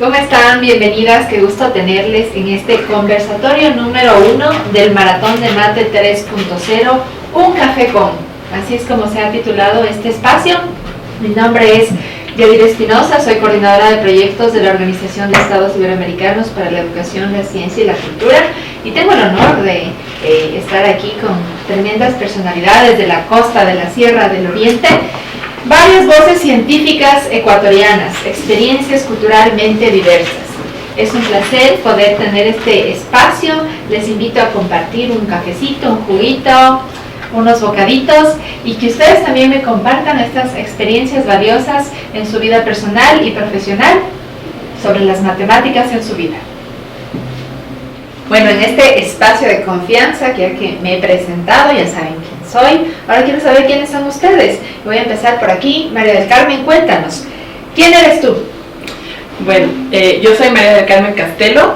¿Cómo están? Bienvenidas, qué gusto tenerles en este conversatorio número 1 del Maratón de Mate 3.0, Un Café con. Así es como se ha titulado este espacio. Mi nombre es Yadira Espinosa, soy coordinadora de proyectos de la Organización de Estados Iberoamericanos para la Educación, la Ciencia y la Cultura, y tengo el honor de estar aquí con tremendas personalidades de la costa, de la Sierra, del Oriente. Varias voces científicas ecuatorianas, experiencias culturalmente diversas. Es un placer poder tener este espacio. Les invito a compartir un cafecito, un juguito, unos bocaditos, y que ustedes también me compartan estas experiencias valiosas en su vida personal y profesional sobre las matemáticas en su vida. Bueno, en este espacio de confianza, ya que me he presentado, ya saben quién soy. Ahora quiero saber quiénes son ustedes. Voy a empezar por aquí. María del Carmen, cuéntanos. ¿Quién eres tú? Bueno, yo soy María del Carmen Castelo,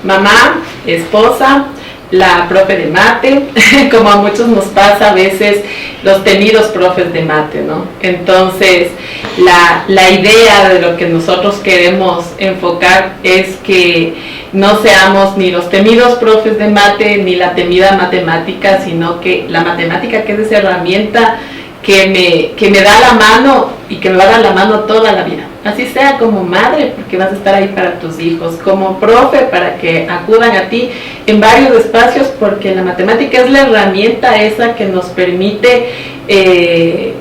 mamá, esposa, la profe de mate, como a muchos nos pasa a veces, los temidos profes de mate, ¿no? Entonces, la idea de lo que nosotros queremos enfocar es que no seamos ni los temidos profes de mate, ni la temida matemática, sino que la matemática, que es esa herramienta que me da la mano y que me va a dar la mano toda la vida. Así sea como madre, porque vas a estar ahí para tus hijos, como profe, para que acudan a ti en varios espacios, porque la matemática es la herramienta esa que nos permite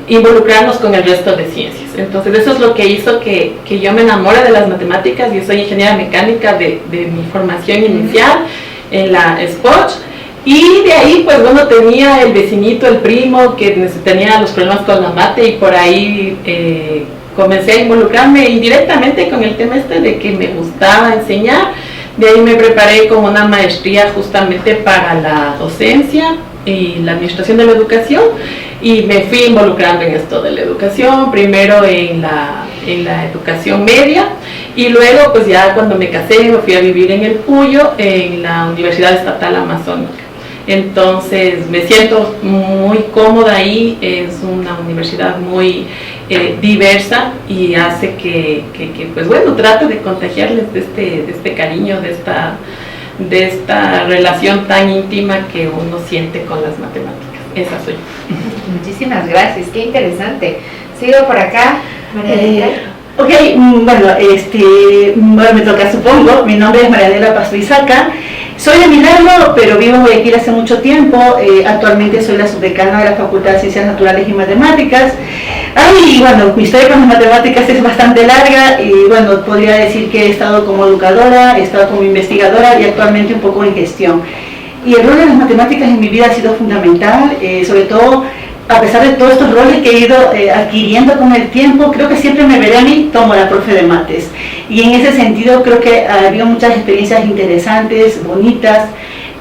involucrarnos con el resto de ciencias. Entonces eso es lo que hizo que yo me enamore de las matemáticas. Yo soy ingeniera mecánica de mi formación inicial en la SPOCH. Y de ahí, pues bueno, tenía el vecinito, el primo, que tenía los problemas con la mate, y por ahí comencé a involucrarme indirectamente con el tema de que me gustaba enseñar. De ahí me preparé con una maestría justamente para la docencia y la administración de la educación, y me fui involucrando en esto de la educación, primero en la educación media, y luego pues ya cuando me casé me fui a vivir en el Puyo, en la Universidad Estatal Amazónica. Entonces me siento muy cómoda ahí. Es una universidad muy diversa, y hace que pues bueno, trate de contagiarles de este cariño, de esta relación tan íntima que uno siente con las matemáticas. Esa soy yo. Muchísimas gracias, qué interesante. Sigo por acá, María. Ok, bueno, me toca, supongo. Mi nombre es Marianela Pastuizaca. Soy de Milagro, pero vivo en Guayaquil hace mucho tiempo. Actualmente soy la subdecana de la Facultad de Ciencias Naturales y Matemáticas. Y bueno, mi historia con las matemáticas es bastante larga, y bueno, podría decir que he estado como educadora, he estado como investigadora y actualmente un poco en gestión. Y el rol de las matemáticas en mi vida ha sido fundamental, sobre todo a pesar de todos estos roles que he ido adquiriendo con el tiempo. Creo que siempre me veré a mí como la profe de mates, y en ese sentido creo que ha habido muchas experiencias interesantes, bonitas,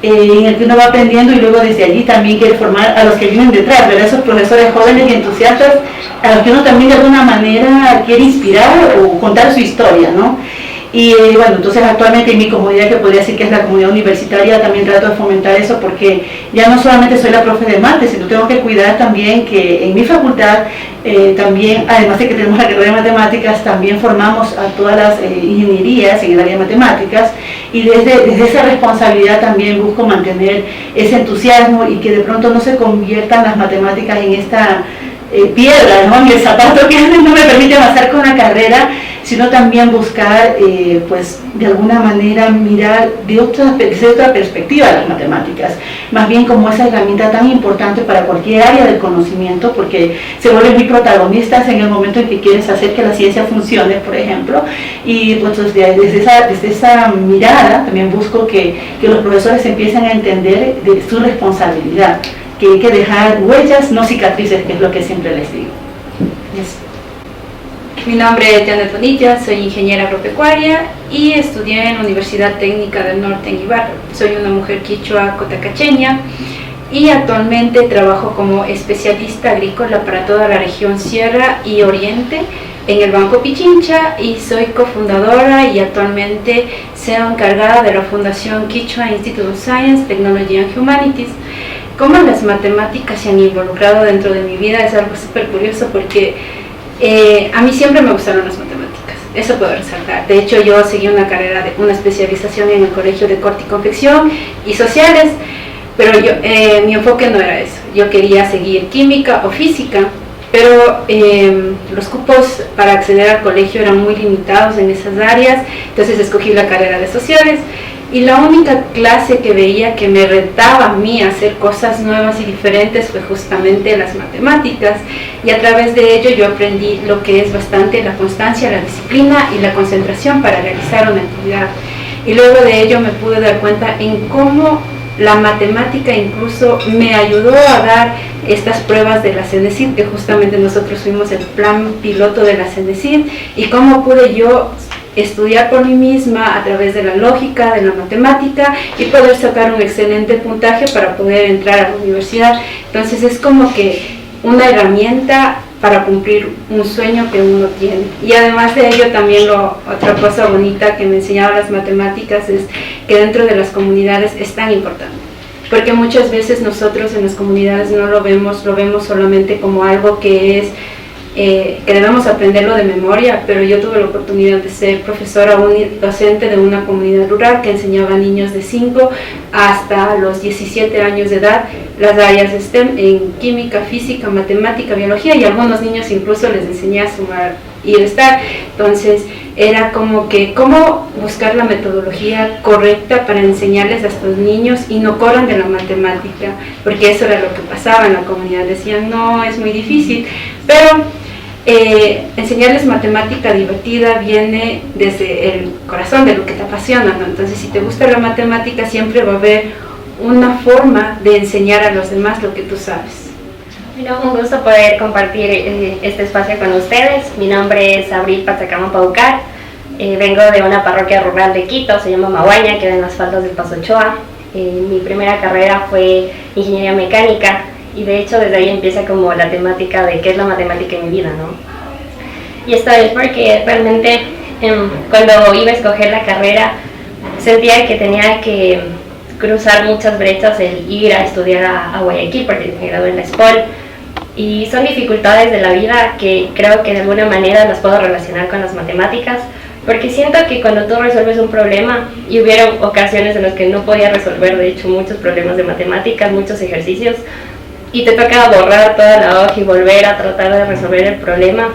en el que uno va aprendiendo, y luego desde allí también quiere formar a los que vienen detrás, ¿verdad? Esos profesores jóvenes y entusiastas a los que uno también de alguna manera quiere inspirar o contar su historia, ¿no? Y bueno, entonces actualmente en mi comunidad, que podría decir que es la comunidad universitaria, también trato de fomentar eso, porque ya no solamente soy la profe de mate, sino tengo que cuidar también que en mi facultad también, además de que tenemos la carrera de matemáticas, también formamos a todas las ingenierías en el área de matemáticas, y desde esa responsabilidad también busco mantener ese entusiasmo, y que de pronto no se conviertan las matemáticas en esta piedra, ¿no?, en el zapato que no me permite avanzar con la carrera, sino también buscar, pues de alguna manera mirar desde otra perspectiva las matemáticas, más bien como esa herramienta tan importante para cualquier área del conocimiento, porque se vuelven muy protagonistas en el momento en que quieres hacer que la ciencia funcione, por ejemplo. Y pues desde esa mirada también busco que los profesores empiecen a entender de su responsabilidad, que hay que dejar huellas, no cicatrices, que es lo que siempre les digo. Mi nombre es Janet Bonilla, soy ingeniera agropecuaria y estudié en la Universidad Técnica del Norte en Ibarra. Soy una mujer quichua cotacacheña y actualmente trabajo como especialista agrícola para toda la región Sierra y Oriente en el Banco Pichincha, y soy cofundadora y actualmente CEO encargada de la Fundación Quechua Institute of Science, Technology and Humanities. Cómo las matemáticas se han involucrado dentro de mi vida es algo súper curioso, porque a mí siempre me gustaron las matemáticas. eso puedo resaltar. De hecho, yo seguí una carrera, una especialización en el Colegio de Corte y Confección y Sociales, pero mi enfoque no era eso. Yo quería seguir química o física, pero los cupos para acceder al colegio eran muy limitados en esas áreas, entonces escogí la carrera de Sociales. Y la única clase que veía que me retaba a mí a hacer cosas nuevas y diferentes fue justamente las matemáticas, y a través de ello yo aprendí lo que es bastante la constancia, la disciplina y la concentración para realizar una actividad. Y luego de ello me pude dar cuenta en cómo la matemática incluso me ayudó a dar estas pruebas de la CENESID, que justamente nosotros fuimos el plan piloto de la CENESID, y cómo pude yo estudiar por mí misma a través de la lógica, de la matemática, y poder sacar un excelente puntaje para poder entrar a la universidad. Entonces es como que una herramienta para cumplir un sueño que uno tiene. Y además de ello también otra cosa bonita que me enseñaron las matemáticas es que dentro de las comunidades es tan importante, porque muchas veces nosotros en las comunidades no lo vemos solamente como algo que es que debemos aprenderlo de memoria, pero yo tuve la oportunidad de ser profesora docente de una comunidad rural que enseñaba a niños de 5 hasta los 17 años de edad las áreas de STEM en química, física, matemática, biología, y a algunos niños incluso les enseñé a sumar y restar. Entonces era como que cómo buscar la metodología correcta para enseñarles a estos niños y no corran de la matemática, porque eso era lo que pasaba en la comunidad, decían no, es muy difícil, pero enseñarles matemática divertida viene desde el corazón, de lo que te apasiona, ¿no? Entonces si te gusta la matemática siempre va a haber una forma de enseñar a los demás lo que tú sabes. Bueno, un gusto poder compartir este espacio con ustedes. Mi nombre es Abril Pachacama Paucar, vengo de una parroquia rural de Quito, se llama Maguaña, queda en las faldas del Paso Ochoa. Mi primera carrera fue ingeniería mecánica, y de hecho desde ahí empieza como la temática de qué es la matemática en mi vida, ¿no? Y esto es porque realmente cuando iba a escoger la carrera sentía que tenía que cruzar muchas brechas el ir a estudiar a Guayaquil, porque me gradué en la SPOL, y son dificultades de la vida que creo que de alguna manera las puedo relacionar con las matemáticas, porque siento que cuando tú resuelves un problema, y hubieron ocasiones en las que no podía resolver, de hecho, muchos problemas de matemáticas, muchos ejercicios, y te toca borrar toda la hoja y volver a tratar de resolver el problema.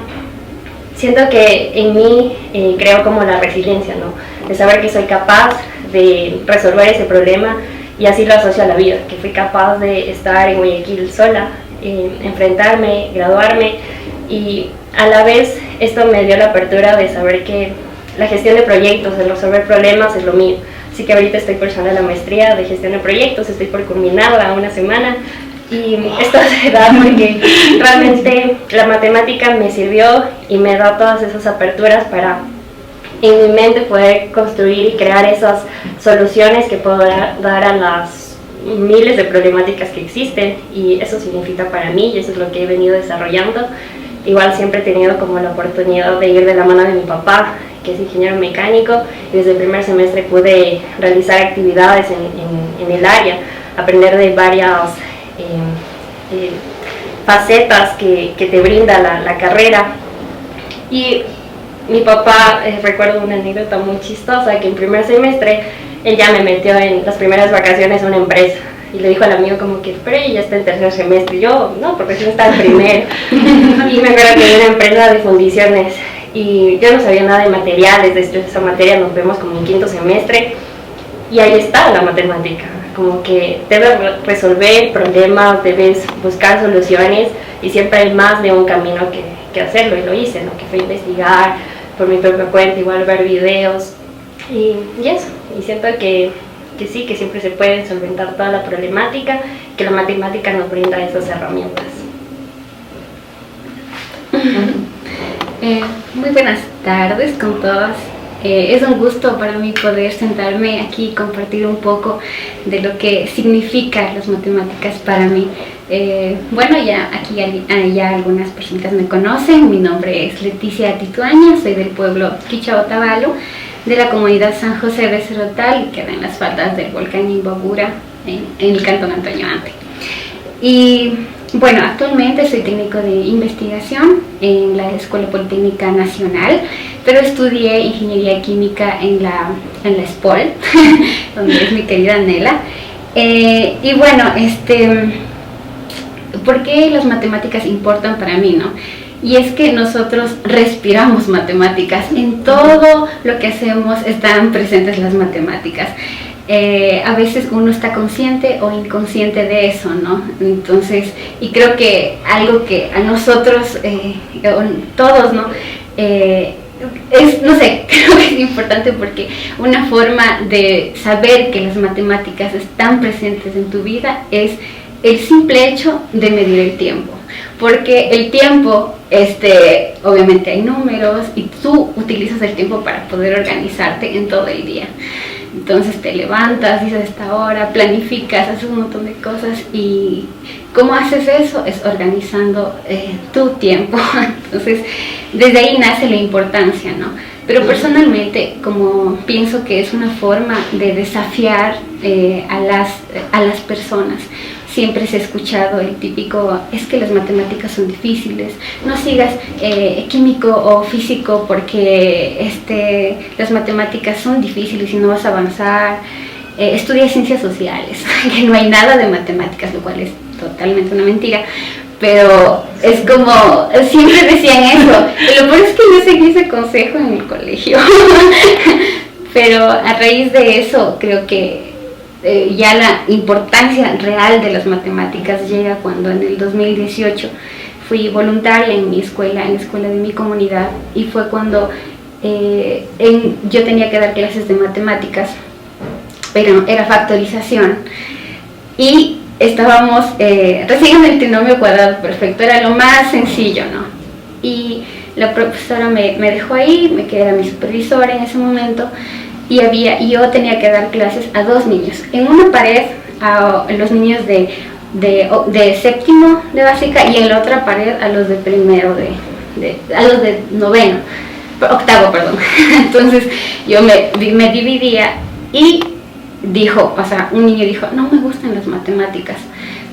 Siento que en mí creo como la resiliencia, ¿no? De saber que soy capaz de resolver ese problema, y así lo asocio a la vida, que fui capaz de estar en Guayaquil sola, enfrentarme, graduarme, y a la vez esto me dio la apertura de saber que la gestión de proyectos, el resolver problemas es lo mío. Así que ahorita estoy cursando la maestría de gestión de proyectos, estoy por culminarla una semana, y esto se da porque realmente la matemática me sirvió y me da todas esas aperturas para en mi mente poder construir y crear esas soluciones que puedo dar a las miles de problemáticas que existen, y eso significa para mí, y eso es lo que he venido desarrollando. Igual siempre he tenido como la oportunidad de ir de la mano de mi papá, que es ingeniero mecánico, y desde el primer semestre pude realizar actividades en el área, aprender de varias facetas que te brinda la carrera. Y mi papá, recuerdo una anécdota muy chistosa, que en primer semestre él ya me metió en las primeras vacaciones a una empresa, y le dijo al amigo como que, pero ella está en tercer semestre, y yo, no, porque yo estaba en primero. Y me acuerdo que era una empresa de fundiciones, y yo no sabía nada de materiales, de esa materia nos vemos como en quinto semestre, y ahí está la matemática, como que debes resolver problemas, debes buscar soluciones, y siempre hay más de un camino que hacerlo, y lo hice, ¿no? Que fue investigar por mi propia cuenta, igual ver videos, y eso, y siento que sí, que siempre se puede solventar toda la problemática, que la matemática nos brinda esas herramientas. Muy buenas tardes con todas. Es un gusto para mí poder sentarme aquí y compartir un poco de lo que significan las matemáticas para mí. Bueno, ya aquí ya algunas personas me conocen. Mi nombre es Leticia Tituaña, soy del pueblo Quichua Otavalo, de la comunidad San José de Cerrotal, que queda en las faldas del volcán Imbabura, en el cantón Antonio Ante. Y Bueno, actualmente soy técnico de investigación en la Escuela Politécnica Nacional, pero estudié ingeniería química en la SPOL, donde es mi querida Nela. Y bueno, ¿por qué las matemáticas importan para mí, no? Y es que nosotros respiramos matemáticas, en todo lo que hacemos están presentes las matemáticas. A veces uno está consciente o inconsciente de eso, ¿no? Entonces, y creo que algo que a nosotros, todos, ¿no? No sé, creo que es importante porque una forma de saber que las matemáticas están presentes en tu vida es el simple hecho de medir el tiempo. Porque el tiempo, obviamente hay números y tú utilizas el tiempo para poder organizarte en todo el día. Entonces te levantas, dices esta hora, planificas, haces un montón de cosas y ¿cómo haces eso? Es organizando tu tiempo. Entonces desde ahí nace la importancia, ¿no? Pero personalmente, como pienso que es una forma de desafiar a las personas. Siempre se ha escuchado el típico, es que las matemáticas son difíciles, no sigas químico o físico porque las matemáticas son difíciles y no vas a avanzar. Estudia ciencias sociales, que no hay nada de matemáticas, lo cual es totalmente una mentira. Pero es como, siempre decían eso. Y lo peor es que yo seguí ese consejo en el colegio. Pero a raíz de eso creo que ya la importancia real de las matemáticas llega cuando en el 2018 fui voluntaria en mi escuela, en la escuela de mi comunidad, y fue cuando yo tenía que dar clases de matemáticas, pero era factorización, y estábamos recién en el trinomio cuadrado perfecto, era lo más sencillo, ¿no? Y la profesora me dejó ahí, me quedé mi supervisora en ese momento, y yo tenía que dar clases a 2 niños. En una pared a los niños de séptimo de básica y en la otra pared a los de primero, a los de octavo, perdón. Entonces yo me dividía y un niño dijo, no me gustan las matemáticas.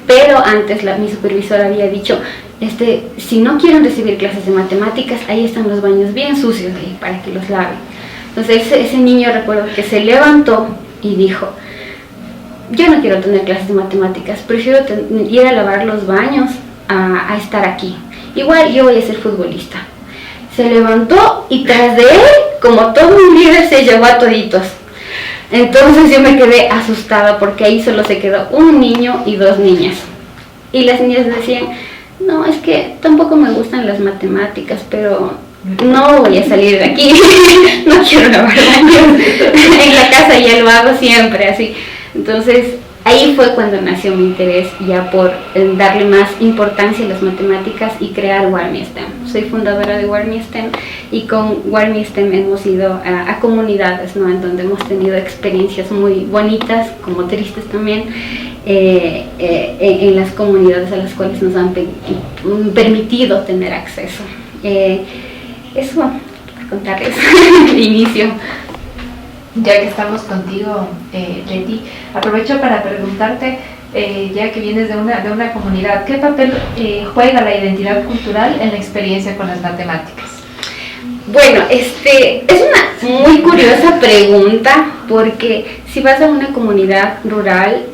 Pero antes mi supervisora había dicho, si no quieren recibir clases de matemáticas, ahí están los baños bien sucios ahí para que los laven. Entonces ese niño, recuerdo que se levantó y dijo, yo no quiero tener clases de matemáticas, prefiero ir a lavar los baños a estar aquí. Igual yo voy a ser futbolista. Se levantó y tras de él, como todo un líder, se llevó a toditos. Entonces yo me quedé asustada porque ahí solo se quedó un niño y 2 niñas. Y las niñas decían, no, es que tampoco me gustan las matemáticas, pero no voy a salir de aquí, no quiero lavar baños, en la casa ya lo hago siempre, así. Entonces ahí fue cuando nació mi interés ya por darle más importancia a las matemáticas y crear WarmiSTEM. Soy fundadora de WarmiSTEM y con WarmiSTEM hemos ido a comunidades, ¿no? En donde hemos tenido experiencias muy bonitas, como tristes también, en las comunidades a las cuales nos han permitido tener acceso. Eso, a contarles de inicio. Ya que estamos contigo, Leti, aprovecho para preguntarte, ya que vienes de una comunidad, ¿qué papel juega la identidad cultural en la experiencia con las matemáticas? Bueno, es una muy curiosa pregunta, porque si vas a una comunidad rural,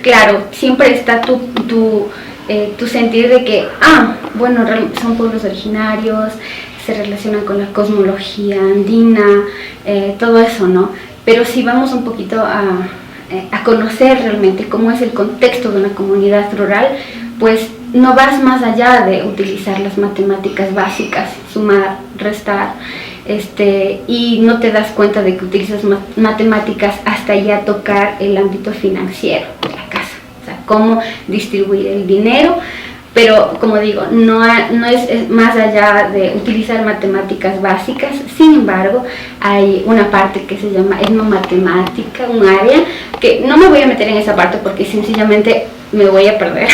claro, siempre está tu sentir de que, bueno, son pueblos originarios, se relacionan con la cosmología andina, todo eso, ¿no? Pero si vamos un poquito a conocer realmente cómo es el contexto de una comunidad rural, pues no vas más allá de utilizar las matemáticas básicas, sumar, restar, y no te das cuenta de que utilizas matemáticas hasta ya tocar el ámbito financiero de la casa, o sea, cómo distribuir el dinero. Pero como digo, no es más allá de utilizar matemáticas básicas. Sin embargo, hay una parte que se llama etnomatemática, un área que no me voy a meter en esa parte porque sencillamente me voy a perder.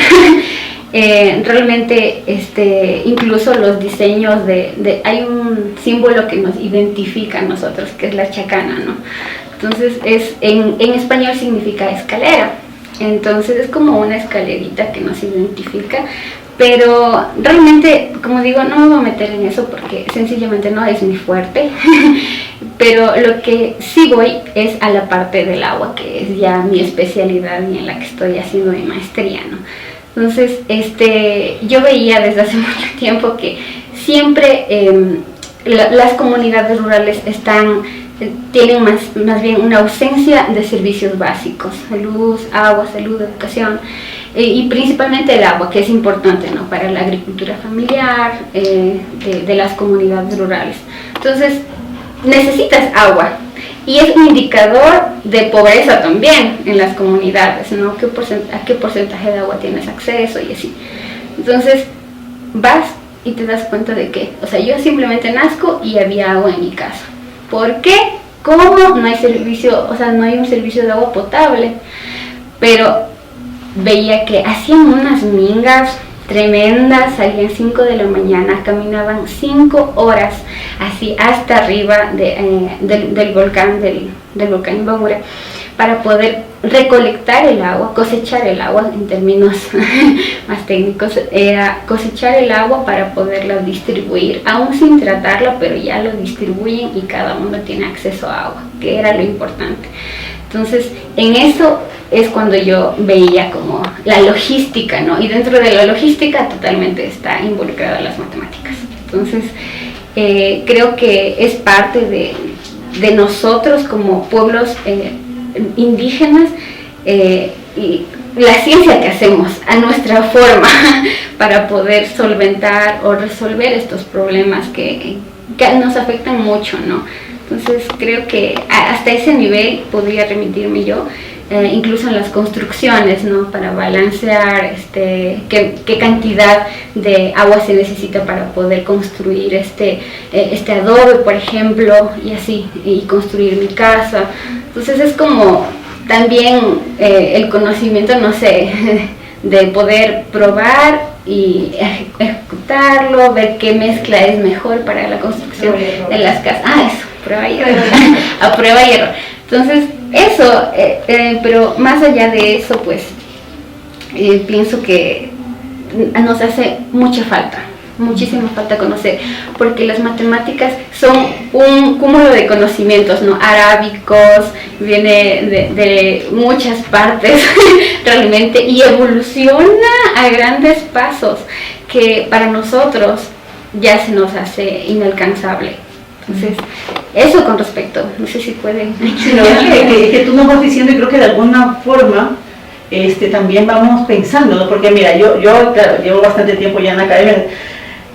Realmente incluso los diseños hay un símbolo que nos identifica a nosotros, que es la chacana, ¿no? Entonces en español significa escalera. Entonces es como una escalerita que nos identifica, pero realmente, como digo, no me voy a meter en eso porque sencillamente no es mi fuerte. Pero lo que sí voy es a la parte del agua, que es ya mi especialidad y en la que estoy haciendo mi maestría, ¿no? Entonces, yo veía desde hace mucho tiempo que siempre las comunidades rurales tienen más bien una ausencia de servicios básicos, luz, agua, salud, educación, y principalmente el agua, que es importante, ¿no?, para la agricultura familiar de las comunidades rurales. Entonces, necesitas agua, y es un indicador de pobreza también en las comunidades, ¿no? A qué porcentaje de agua tienes acceso y así. Entonces, vas y te das cuenta de que, o sea, yo simplemente nazco y había agua en mi casa. ¿Por qué? ¿Cómo? No hay servicio, o sea, no hay un servicio de agua potable. Pero veía que hacían unas mingas tremendas, salían 5 de la mañana, caminaban 5 horas, así hasta arriba del volcán Imbabura, para poder recolectar el agua, cosechar el agua, en términos más técnicos, era cosechar el agua para poderla distribuir, aún sin tratarla, pero ya lo distribuyen y cada uno tiene acceso a agua, que era lo importante. Entonces, en eso es cuando yo veía como la logística, ¿no? Y dentro de la logística totalmente está involucrada las matemáticas. Entonces, creo que es parte de nosotros como pueblos indígenas, y la ciencia que hacemos a nuestra forma para poder solventar o resolver estos problemas que nos afectan mucho, ¿no? Entonces creo que hasta ese nivel podría remitirme yo, incluso en las construcciones, ¿no?, para balancear qué cantidad de agua se necesita para poder construir este adobe, por ejemplo, y así, y construir mi casa. Entonces es como también el conocimiento, no sé, de poder probar y ejecutarlo, ver qué mezcla es mejor para la construcción de las casas. Eso, prueba y error. A prueba y error. Entonces, eso, pero más allá de eso, pues, pienso que nos hace mucha falta, muchísima falta conocer, porque las matemáticas son un cúmulo de conocimientos, ¿no?, arábicos, viene de muchas partes realmente, y evoluciona a grandes pasos que para nosotros ya se nos hace inalcanzable. Entonces, eso con respecto, no sé si pueden. Que tú nos vas diciendo, y creo que de alguna forma también vamos pensando, ¿no? Porque mira, yo claro, llevo bastante tiempo ya en la academia,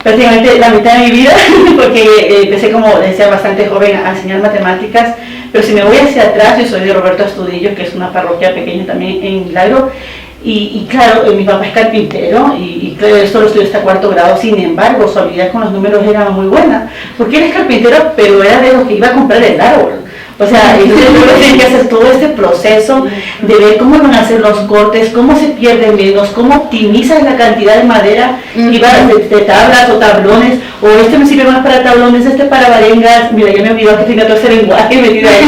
prácticamente la mitad de mi vida, porque empecé, como decía, bastante joven a enseñar matemáticas, pero si me voy hacia atrás, yo soy de Roberto Astudillo, que es una parroquia pequeña también en Milagro, y claro, mi papá es carpintero, y claro, esto lo estudió hasta 4º grado, sin embargo, su habilidad con los números era muy buena, porque él es carpintero, pero era de los que iba a comprar el árbol. O sea, entonces uno tiene que hacer todo este proceso de ver cómo van a hacer los cortes, cómo se pierde menos, cómo optimizas la cantidad de madera y va de tablas o tablones, o este me sirve más para tablones, este para varengas. Mira, ya me olvidó que tenga todo ese lenguaje metido ahí.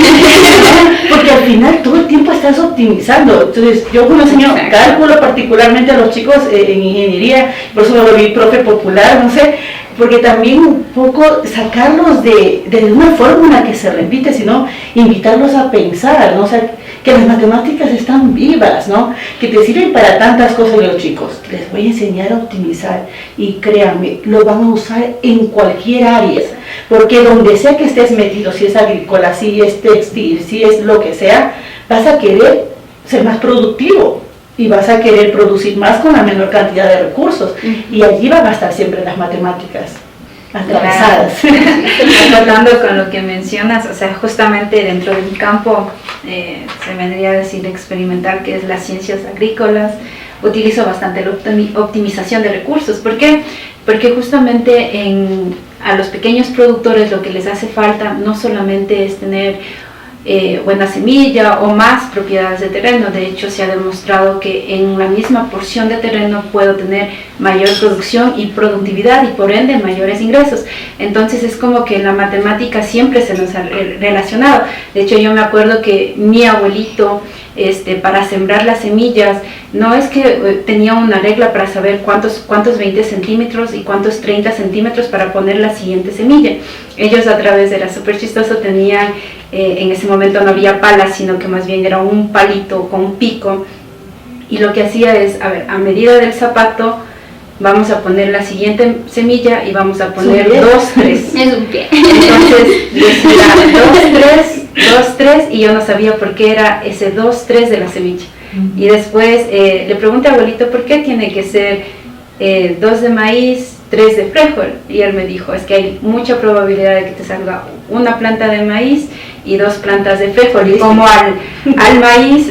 Porque al final todo el tiempo estás optimizando. Entonces yo cuando enseño cálculo particularmente a los chicos en ingeniería, por eso me volví profe popular, no sé, porque también un poco sacarlos de una fórmula que se repite, sino invitarlos a pensar, ¿no? O sea, que las matemáticas están vivas, ¿no? Que te sirven para tantas cosas. Los chicos, les voy a enseñar a optimizar, y créanme, lo van a usar en cualquier área, porque donde sea que estés metido, si es agrícola, si es textil, si es lo que sea, vas a querer ser más productivo y vas a querer producir más con la menor cantidad de recursos, y allí van a estar siempre las matemáticas atravesadas. Hablando con lo que mencionas, o sea, justamente dentro de mi campo se vendría a decir experimental, que es las ciencias agrícolas. Utilizo bastante la optimización de recursos. ¿Por qué? Porque justamente a los pequeños productores lo que les hace falta no solamente es tener buena semilla o más propiedades de terreno. De hecho, se ha demostrado que en la misma porción de terreno puedo tener mayor producción y productividad y por ende mayores ingresos. Entonces es como que la matemática siempre se nos ha relacionado. De hecho, yo me acuerdo que mi abuelito, para sembrar las semillas, no es que tenía una regla para saber cuántos 20 centímetros y cuántos 30 centímetros para poner la siguiente semilla. Ellos, a través, era súper chistoso, tenían, en ese momento no había palas, sino que más bien era un palito con un pico, y lo que hacía es, a medida del zapato, vamos a poner la siguiente semilla y vamos a poner 2, 3. Es un pie. Entonces decía 2, 3, y yo no sabía por qué era ese 2, 3 de la semilla. Y después le pregunté a abuelito, ¿por qué tiene que ser 2 de maíz, 3 de frijol? Y él me dijo, es que hay mucha probabilidad de que te salga una planta de maíz y 2 plantas de frijol. Y como al maíz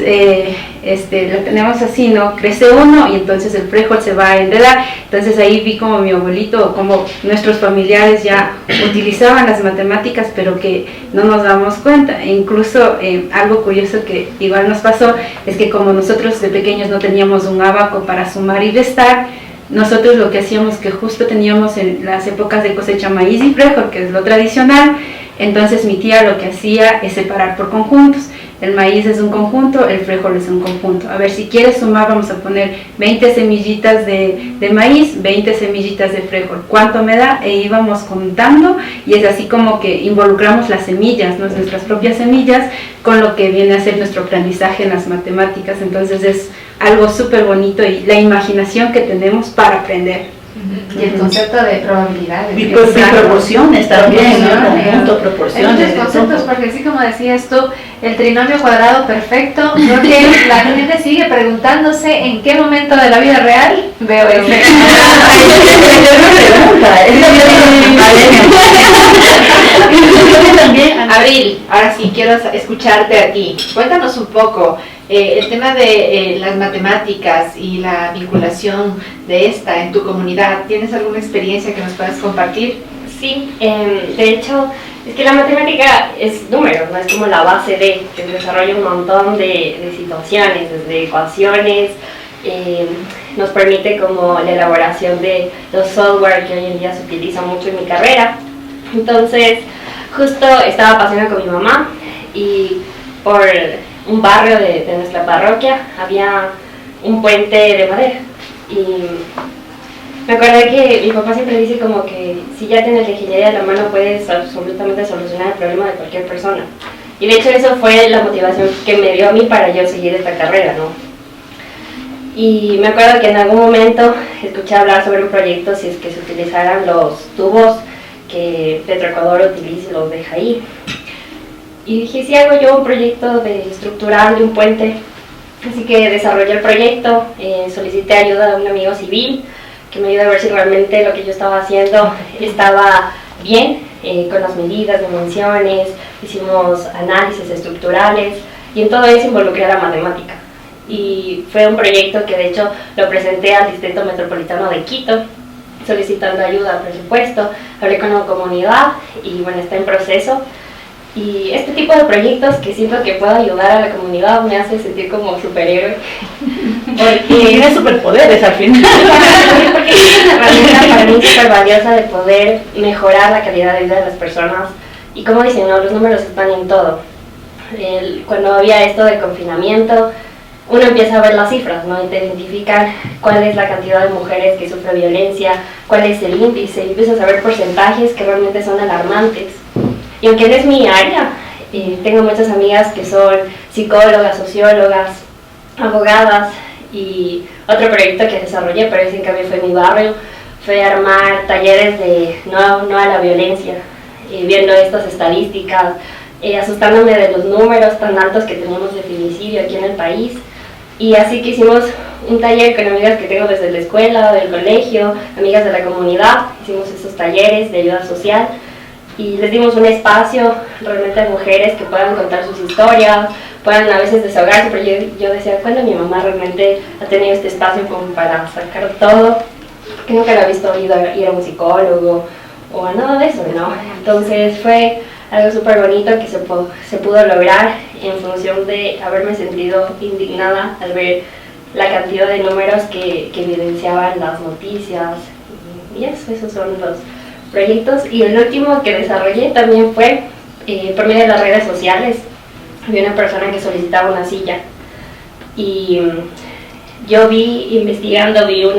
lo tenemos así, ¿no? Crece uno y entonces el frijol se va a enredar. Entonces ahí vi como mi abuelito, como nuestros familiares ya utilizaban las matemáticas, pero que no nos damos cuenta. E incluso algo curioso que igual nos pasó es que como nosotros de pequeños no teníamos un ábaco para sumar y restar, nosotros lo que hacíamos, que justo teníamos en las épocas de cosecha maíz y frijol, que es lo tradicional, entonces mi tía lo que hacía es separar por conjuntos. El maíz es un conjunto, el frijol es un conjunto. A ver, si quieres sumar, vamos a poner 20 semillitas de maíz, 20 semillitas de frijol. ¿Cuánto me da? E íbamos contando, y es así como que involucramos las semillas, ¿no? Nuestras propias semillas, con lo que viene a ser nuestro aprendizaje en las matemáticas. Entonces es algo súper bonito, y la imaginación que tenemos para aprender. Y el concepto de probabilidades. Y proporciones también, ¿no? Conjunto, proporciones. Hay muchos conceptos, porque así como decías tú, el trinomio cuadrado perfecto, creo que la gente sigue preguntándose en qué momento de la vida real veo eso. Abril, ahora sí quiero escucharte a ti. Cuéntanos un poco el tema de las matemáticas y la vinculación de esta en tu comunidad. ¿Tienes alguna experiencia que nos puedas compartir? Sí, de hecho, es que la matemática es números, ¿no? Es como la base de que se desarrolla un montón de situaciones, desde ecuaciones, nos permite como la elaboración de los software que hoy en día se utiliza mucho en mi carrera. Entonces, justo estaba paseando con mi mamá y por un barrio de nuestra parroquia había un puente de madera, y me acordé que mi papá siempre dice como que si ya tienes la ingeniería a la mano puedes absolutamente solucionar el problema de cualquier persona, y de hecho eso fue la motivación que me dio a mí para yo seguir esta carrera, ¿no? Y me acuerdo que en algún momento escuché hablar sobre un proyecto si es que se utilizaran los tubos que Petroecuador utiliza, los de Jaí. Y dije, si hago yo un proyecto estructural de un puente. Así que desarrollé el proyecto, solicité ayuda de un amigo civil que me ayudó a ver si realmente lo que yo estaba haciendo estaba bien, con las medidas, dimensiones, hicimos análisis estructurales, y en todo eso involucré a la matemática. Y fue un proyecto que de hecho lo presenté al Distrito Metropolitano de Quito, solicitando ayuda al presupuesto, hablé con la comunidad y bueno, está en proceso. Y este tipo de proyectos que siento que puedo ayudar a la comunidad me hace sentir como superhéroe. Porque tiene superpoderes al final. Porque es una herramienta para mí súper valiosa de poder mejorar la calidad de vida de las personas. Y como dicen, ¿no? Los números están en todo. Cuando había esto de confinamiento, uno empieza a ver las cifras, ¿no? Y te identifican cuál es la cantidad de mujeres que sufren violencia, cuál es el índice, y empiezas a ver porcentajes que realmente son alarmantes. Y aunque no es mi área, tengo muchas amigas que son psicólogas, sociólogas, abogadas, y otro proyecto que desarrollé, pero ese en cambio fue en mi barrio, fue armar talleres de no a la violencia, viendo estas estadísticas, asustándome de los números tan altos que tenemos de feminicidio aquí en el país. Y así que hicimos un taller con amigas que tengo desde la escuela, del colegio, amigas de la comunidad, hicimos esos talleres de ayuda social, y les dimos un espacio realmente a mujeres que puedan contar sus historias, puedan a veces desahogarse, pero yo decía, ¿cuándo mi mamá realmente ha tenido este espacio como para sacar todo? Que nunca la he visto ir a un psicólogo o a nada de eso, ¿no? Entonces fue algo súper bonito que se pudo lograr en función de haberme sentido indignada al ver la cantidad de números que evidenciaban las noticias. Y esos son los proyectos. Y el último que desarrollé también fue por medio de las redes sociales. Había una persona que solicitaba una silla y yo vi una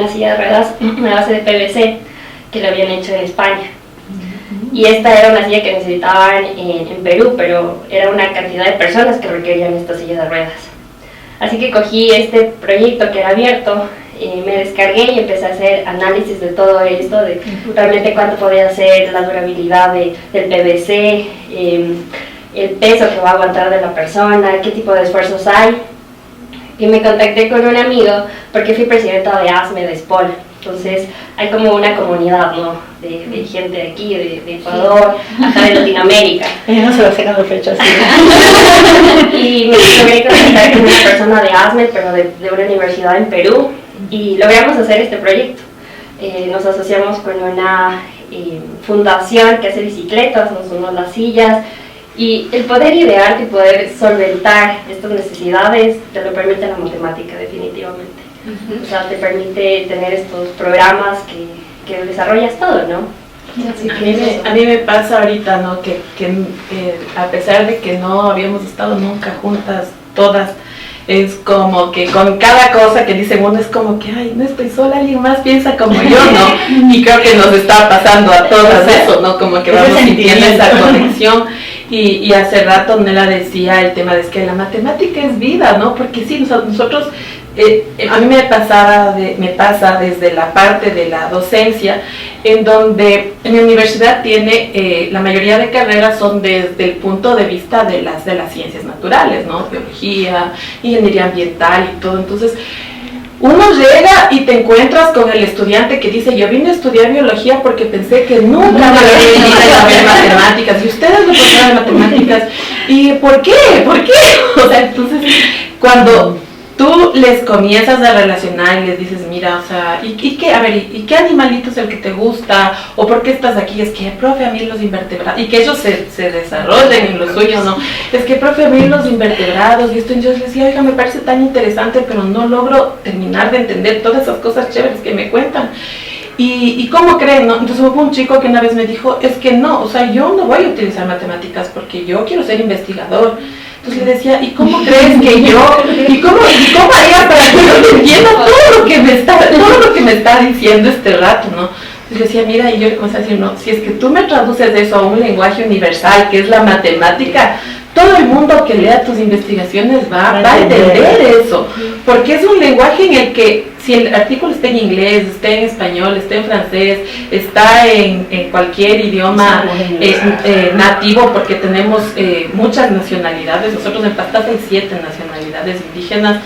silla de ruedas a base de PVC que lo habían hecho en España. Y esta era una silla que necesitaban en Perú, pero era una cantidad de personas que requerían esta silla de ruedas. Así que cogí este proyecto que era abierto, me descargué y empecé a hacer análisis de todo esto, de realmente cuánto podía ser la durabilidad del PVC, el peso que va a aguantar de la persona, qué tipo de esfuerzos hay. Y me contacté con un amigo porque fui presidenta de ASME de SPOL. Entonces hay como una comunidad, ¿no? de gente de aquí, de Ecuador, hasta de Latinoamérica. Ella no se va sacando fecha así. Y me logré conectar con una persona de ASME, pero de una universidad en Perú, y logramos hacer este proyecto. Nos asociamos con una fundación que hace bicicletas, nos unimos las sillas, y el poder idearte y poder solventar estas necesidades te lo permite la matemática, definitivamente. O sea, te permite tener estos programas que desarrollas todo, ¿no? A mí me pasa ahorita, ¿no? Que a pesar de que no habíamos estado nunca juntas todas, es como que con cada cosa que dice uno es como que, ay, no estoy sola, alguien más piensa como yo, ¿no? Y creo que nos está pasando a todas eso, ¿no? Como que vamos sintiendo esa conexión. Y hace rato Nela decía el tema de que la matemática es vida, ¿no? Porque sí, nosotros a mí me pasa desde la parte de la docencia, en donde en mi universidad tiene, la mayoría de carreras son desde el punto de vista de las ciencias naturales, ¿no? Biología, ingeniería ambiental y todo. Entonces, uno llega y te encuentras con el estudiante que dice, yo vine a estudiar biología porque pensé que nunca me iba a ver matemáticas, y ustedes lo profesor de matemáticas, ¿y por qué? ¿Por qué? O sea, entonces, cuando tú les comienzas a relacionar y les dices, mira, o sea, ¿y qué animalito es el que te gusta? ¿O por qué estás aquí? Es que, profe, a mí los invertebrados, y que ellos se desarrollen en lo suyo, ¿no? Es que, profe, a mí los invertebrados, y esto, yo les decía, oiga, me parece tan interesante, pero no logro terminar de entender todas esas cosas chéveres que me cuentan. ¿Y cómo creen, no? Entonces hubo un chico que una vez me dijo, es que no, o sea, yo no voy a utilizar matemáticas porque yo quiero ser investigador. Entonces le decía, ¿y cómo crees que yo? ¿Y cómo haría para que yo entienda todo lo que me está diciendo este rato, ¿no? Entonces le decía, mira, y yo le comencé a decir, no, si es que tú me traduces eso a un lenguaje universal, que es la matemática, todo el mundo que lea tus investigaciones va a entender eso, porque es un lenguaje en el que si el artículo está en inglés, está en español, está en francés, está en cualquier idioma nativo, porque tenemos muchas nacionalidades, nosotros en Pastaza hay 7 nacionalidades indígenas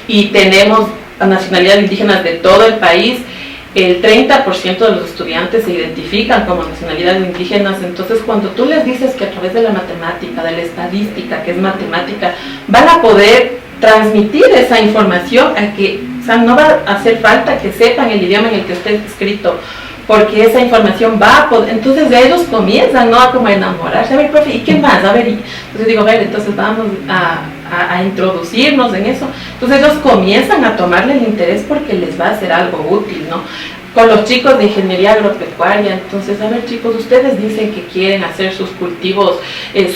y tenemos nacionalidades indígenas de todo el país. El 30% de los estudiantes se identifican como nacionalidades indígenas, entonces cuando tú les dices que a través de la matemática, de la estadística, que es matemática, van a poder transmitir esa información a que, o sea, no va a hacer falta que sepan el idioma en el que esté escrito, porque esa información va a poder, entonces ellos comienzan, ¿no?, a como enamorarse, a ver, profe, ¿y qué más? A ver, entonces digo, a ver, entonces vamos a introducirnos en eso. Entonces ellos comienzan a tomarle el interés porque les va a hacer algo útil, ¿no? Con los chicos de ingeniería agropecuaria, entonces, a ver, chicos, ustedes dicen que quieren hacer sus cultivos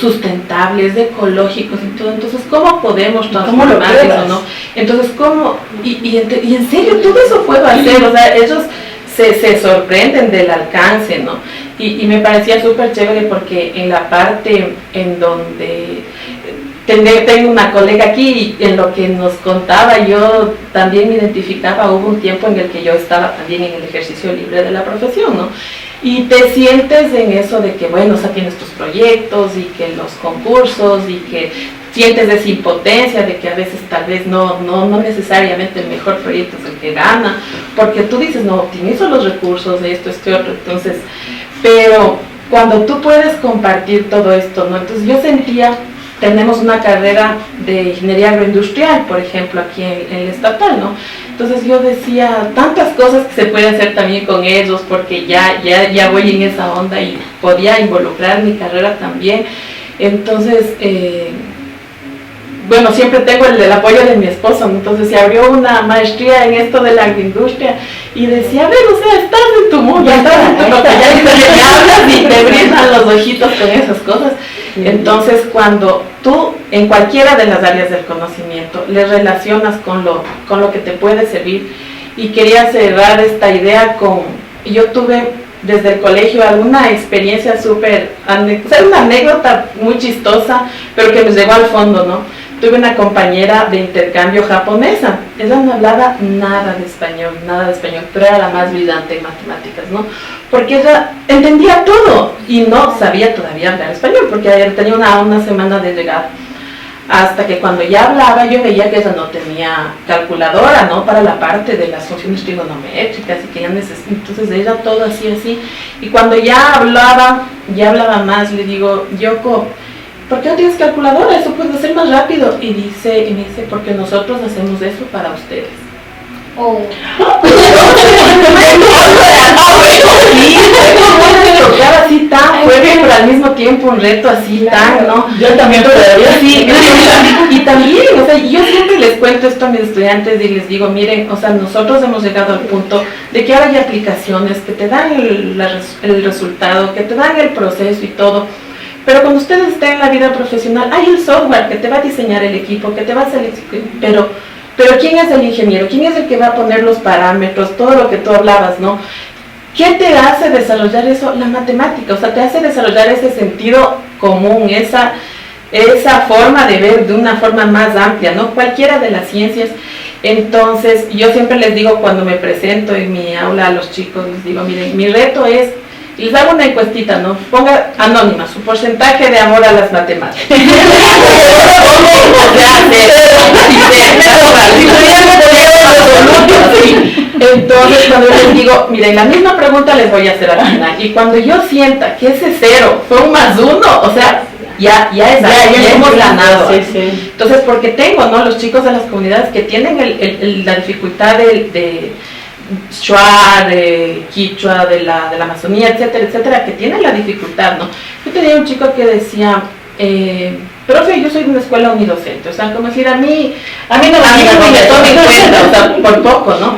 sustentables, ecológicos y todo, entonces, ¿cómo podemos transformar eso, no? Entonces, ¿cómo? Y en serio, todo eso puedo hacer, o sea, ellos se sorprenden del alcance, ¿no? Y me parecía súper chévere porque en la parte en donde tengo una colega aquí y en lo que nos contaba yo también me identificaba, hubo un tiempo en el que yo estaba también en el ejercicio libre de la profesión, ¿no? Y te sientes en eso de que, bueno, o sea, tienes tus proyectos y que los concursos y que sientes esa impotencia de que a veces tal vez no necesariamente el mejor proyecto es el que gana, porque tú dices, no, optimizo los recursos de esto, otro, entonces, pero cuando tú puedes compartir todo esto, ¿no? Entonces yo sentía, tenemos una carrera de ingeniería agroindustrial, por ejemplo, aquí en el estatal, ¿no? Entonces yo decía, tantas cosas que se puede hacer también con ellos, porque ya voy en esa onda y podía involucrar mi carrera también. Entonces, bueno, siempre tengo el apoyo de mi esposo, ¿no? Entonces se abrió una maestría en esto de la agroindustria y decía, a ver, o sea, estás en tu mundo, estás en tu mundo, ya hablas y te brillan los ojitos con esas cosas. Entonces, cuando tú en cualquiera de las áreas del conocimiento le relacionas con lo que te puede servir, y quería cerrar esta idea yo tuve desde el colegio alguna experiencia súper, o sea, una anécdota muy chistosa, pero que me llegó al fondo, ¿no? Tuve una compañera de intercambio japonesa, ella no hablaba nada de español, pero era la más brillante en matemáticas, ¿no? Porque ella entendía todo y no sabía todavía hablar español, porque ayer tenía una semana de llegar. Hasta que cuando ya hablaba yo veía que ella no tenía calculadora, ¿no? Para la parte de las funciones trigonométricas y que ya necesitaba, entonces ella todo así. Y cuando ya hablaba más, le digo, Yoko, ¿por qué no tienes calculadora? Eso puede ser más rápido. Y me dice, porque nosotros hacemos eso para ustedes. Oh. Así tan fuerte, pero al mismo tiempo un reto así tan, ¿no? Yo también todavía sí. Y también, o sea, yo siempre les cuento esto a mis estudiantes y les digo, miren, o sea, nosotros hemos llegado al punto de que ahora hay aplicaciones que te dan el resultado, que te dan el proceso y todo. Pero cuando ustedes estén en la vida profesional, hay el software que te va a diseñar el equipo, que te va a hacer, pero ¿quién es el ingeniero? ¿Quién es el que va a poner los parámetros? Todo lo que tú hablabas, ¿no? ¿Qué te hace desarrollar eso? La matemática, o sea, te hace desarrollar ese sentido común, esa forma de ver de una forma más amplia, ¿no? Cualquiera de las ciencias. Entonces, yo siempre les digo cuando me presento en mi aula a los chicos, les digo, miren, mi reto es, y les hago una encuestita, ¿no? Ponga anónima, su porcentaje de amor a las matemáticas. Entonces, cuando yo les digo, miren, la misma pregunta les voy a hacer al final, y cuando yo sienta que ese 0 fue un +1, o sea, ya hemos ganado. Sí. Entonces, porque tengo, ¿no? Los chicos de las comunidades que tienen la dificultad de Shuar, Quichua, de la Amazonía, etcétera, que tienen la dificultad, ¿no? Yo tenía un chico que decía, profe, yo soy de una escuela unidocente, o sea, como decir, a mí no me tome en cuenta, o sea, por poco, ¿no?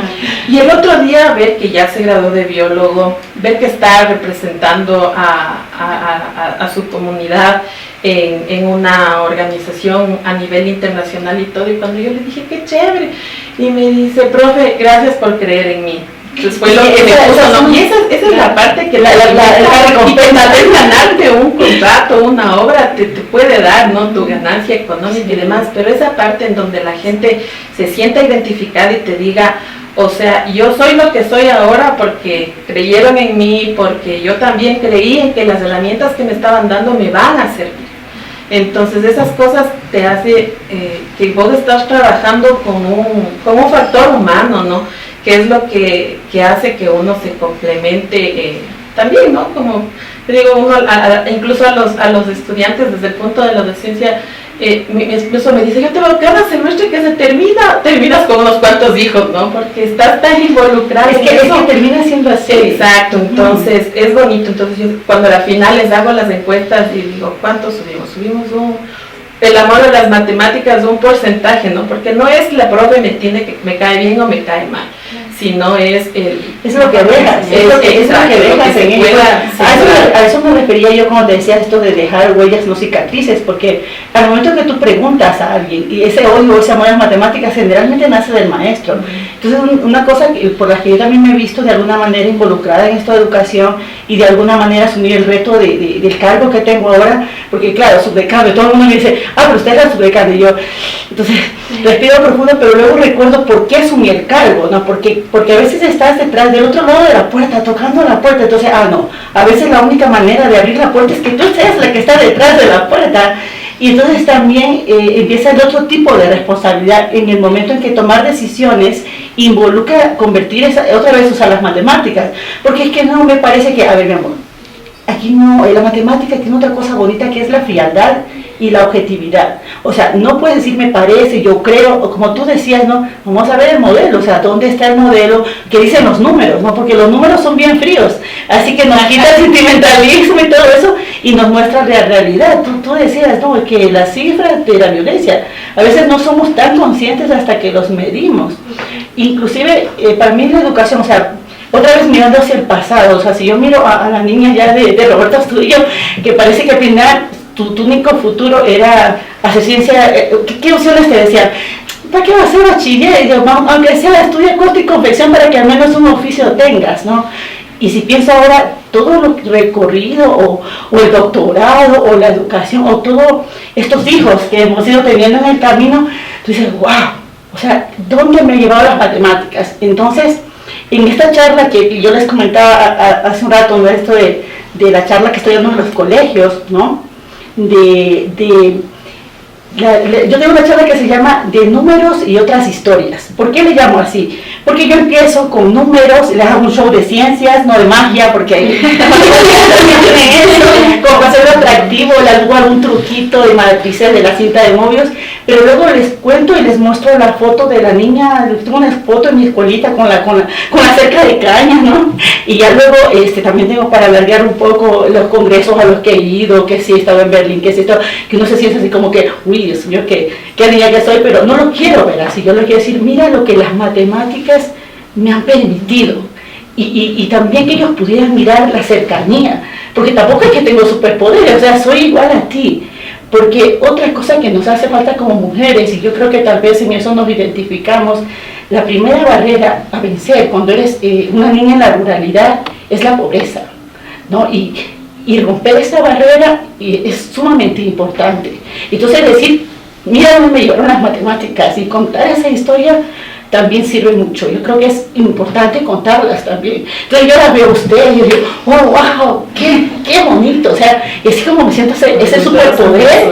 Y el otro día ver que ya se graduó de biólogo, ver que está representando a su comunidad en una organización a nivel internacional y todo, y cuando yo le dije, qué chévere, y me dice, profe, gracias por creer en mí. Entonces fue lo que me puso, ¿no? Y esa es la parte que y que tal vez ganarte un contrato, una obra te puede dar, ¿no? Tu ganancia económica y demás, pero esa parte en donde la gente se sienta identificada y te diga, o sea, yo soy lo que soy ahora porque creyeron en mí, porque yo también creí en que las herramientas que me estaban dando me van a servir. Entonces esas cosas te hace que vos estás trabajando con un factor humano, ¿no? Que es lo que hace que uno se complemente también, ¿no? Como te digo, uno incluso a los estudiantes desde el punto de la docencia, mi esposo me dice, yo tengo cada semestre que se terminas con unos cuantos hijos, ¿no? Porque estás tan involucrado. Es que termina siendo así. Exacto, entonces es bonito. Entonces yo cuando a la final les hago las encuestas y digo, ¿cuánto subimos? Subimos el amor a las matemáticas, un porcentaje, ¿no? Porque no es la profe me cae bien o me cae mal, sino es lo que dejas, a eso me refería yo cuando te decía esto de dejar huellas, no cicatrices, porque al momento que tú preguntas a alguien, y ese odio, ese amor a las matemáticas generalmente nace del maestro. Entonces una cosa por la que yo también me he visto de alguna manera involucrada en esta educación y de alguna manera asumir el reto del cargo que tengo ahora, porque claro, subdecano, todo el mundo me dice, pero usted era subdecano, y yo, entonces respiro profundo, pero luego recuerdo por qué asumí el cargo, ¿no? Porque a veces estás detrás del otro lado de la puerta, tocando la puerta, entonces, no, a veces la única manera de abrir la puerta es que tú seas la que está detrás de la puerta, y entonces también empieza el otro tipo de responsabilidad en el momento en que tomar decisiones involucra convertir otra vez usar las matemáticas, porque es que no me parece que, a ver mi amor, aquí no, la matemática tiene otra cosa bonita que es la frialdad y la objetividad. O sea, no puedes decir me parece, yo creo, o como tú decías, ¿no? Vamos a ver el modelo, o sea, ¿dónde está el modelo? ¿Qué dicen los números? ¿No? Porque los números son bien fríos, así que nos quita el sentimentalismo y todo eso y nos muestra la realidad. Tú decías, ¿no? Que las cifras de la violencia, a veces no somos tan conscientes hasta que los medimos. Inclusive, para mí la educación, o sea, otra vez mirando hacia el pasado, o sea, si yo miro a la niña ya de Roberto Astudillo, que parece que al final tu único futuro era hacer ciencia, ¿qué opciones te decían? ¿Para qué vas a ser bachiller? Y yo, aunque sea estudia corte y confección para que al menos un oficio tengas, ¿no? Y si pienso ahora, todo lo recorrido, o el doctorado, o la educación, o todos estos hijos que hemos ido teniendo en el camino, tú dices, wow, o sea, ¿dónde me han llevado las matemáticas? Entonces, en esta charla que yo les comentaba hace un rato, ¿no? Esto de la charla que estoy dando en los colegios, ¿no? Yo tengo una charla que se llama de números y otras historias. ¿Por qué le llamo así? Porque yo empiezo con números, les hago un show de ciencias, no de magia, porque ahí como para hacerlo atractivo, le hago algún truquito de matrices de la cinta de novios, pero luego les cuento y les muestro la foto de la niña. Tengo una foto en mi escuelita con la cerca de caña, ¿no? Y ya luego también tengo para alargar un poco los congresos a los que he ido, que sí he estado en Berlín, que sí he estado, que uno se siente así como que, uy, Dios mío, qué niña que soy, pero no lo quiero ver así. Yo le quiero decir, mira lo que las matemáticas me han permitido. Y también que ellos pudieran mirar la cercanía, porque tampoco es que tengo superpoderes, o sea, soy igual a ti. Porque otra cosa que nos hace falta como mujeres, y yo creo que tal vez en eso nos identificamos, la primera barrera a vencer cuando eres una niña en la ruralidad es la pobreza, ¿no? Y romper esa barrera es sumamente importante. Entonces decir, mira dónde me llevaron las matemáticas, y contar esa historia también sirve mucho. Yo creo que es importante contarlas también. Entonces yo las veo a ustedes y yo digo, oh, wow, qué bonito. O sea, y así como me siento ese superpoder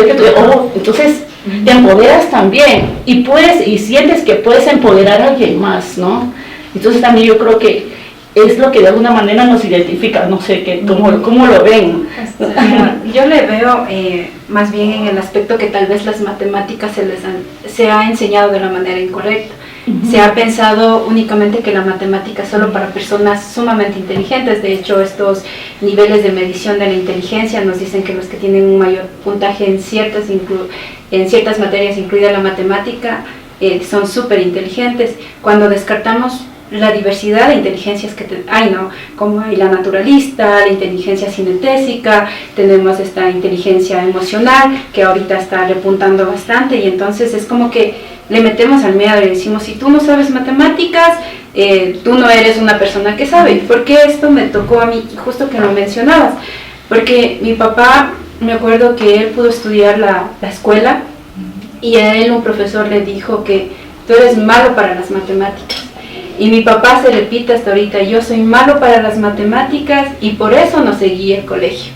que tú, oh, entonces te empoderas también y sientes que puedes empoderar a alguien más, ¿no? Entonces también yo creo que es lo que de alguna manera nos identifica, no sé, ¿cómo lo ven? Yo le veo más bien en el aspecto que tal vez las matemáticas se ha enseñado de la manera incorrecta. Se ha pensado únicamente que la matemática es solo para personas sumamente inteligentes. De hecho, estos niveles de medición de la inteligencia nos dicen que los que tienen un mayor puntaje en ciertas materias, incluida la matemática, son súper inteligentes. Cuando descartamos la diversidad de inteligencias que hay, ¿no? Como hay la naturalista, la inteligencia cinestésica, tenemos esta inteligencia emocional que ahorita está repuntando bastante, y entonces es como que le metemos al miedo y decimos, si tú no sabes matemáticas, tú no eres una persona que sabe. ¿Por qué esto me tocó a mí? Justo que lo mencionabas, porque mi papá, me acuerdo que él pudo estudiar la escuela, y a él un profesor le dijo que tú eres malo para las matemáticas. Y mi papá se repite hasta ahorita, yo soy malo para las matemáticas, y por eso no seguí el colegio,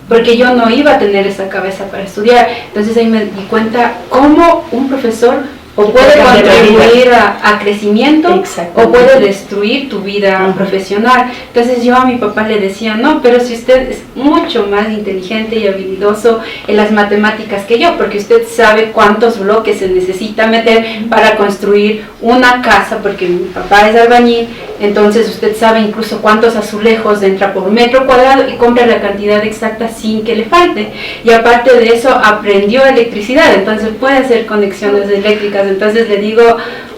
porque yo no iba a tener esa cabeza para estudiar. Entonces ahí me di cuenta cómo un profesor o puede contribuir a crecimiento o puede destruir tu vida profesional. Entonces yo a mi papá le decía, no, pero si usted es mucho más inteligente y habilidoso en las matemáticas que yo, porque usted sabe cuántos bloques se necesita meter para construir una casa, porque mi papá es albañil, entonces usted sabe incluso cuántos azulejos entra por metro cuadrado y compra la cantidad exacta sin que le falte. Y aparte de eso aprendió electricidad, entonces puede hacer conexiones eléctricas. Entonces le digo,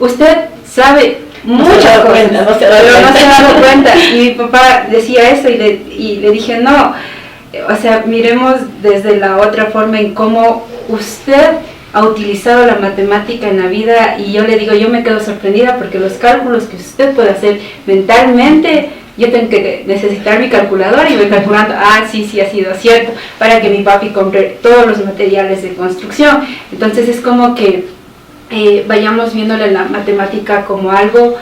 usted sabe muchas cosas, pero no se ha dado cuenta. Y mi papá decía eso, y le dije, no, o sea, miremos desde la otra forma en cómo usted ha utilizado la matemática en la vida. Y yo le digo, yo me quedo sorprendida porque los cálculos que usted puede hacer mentalmente, yo tengo que necesitar mi calculadora y voy calculando, sí ha sido cierto, para que mi papi compre todos los materiales de construcción. Entonces es como que vayamos viéndole la matemática como algo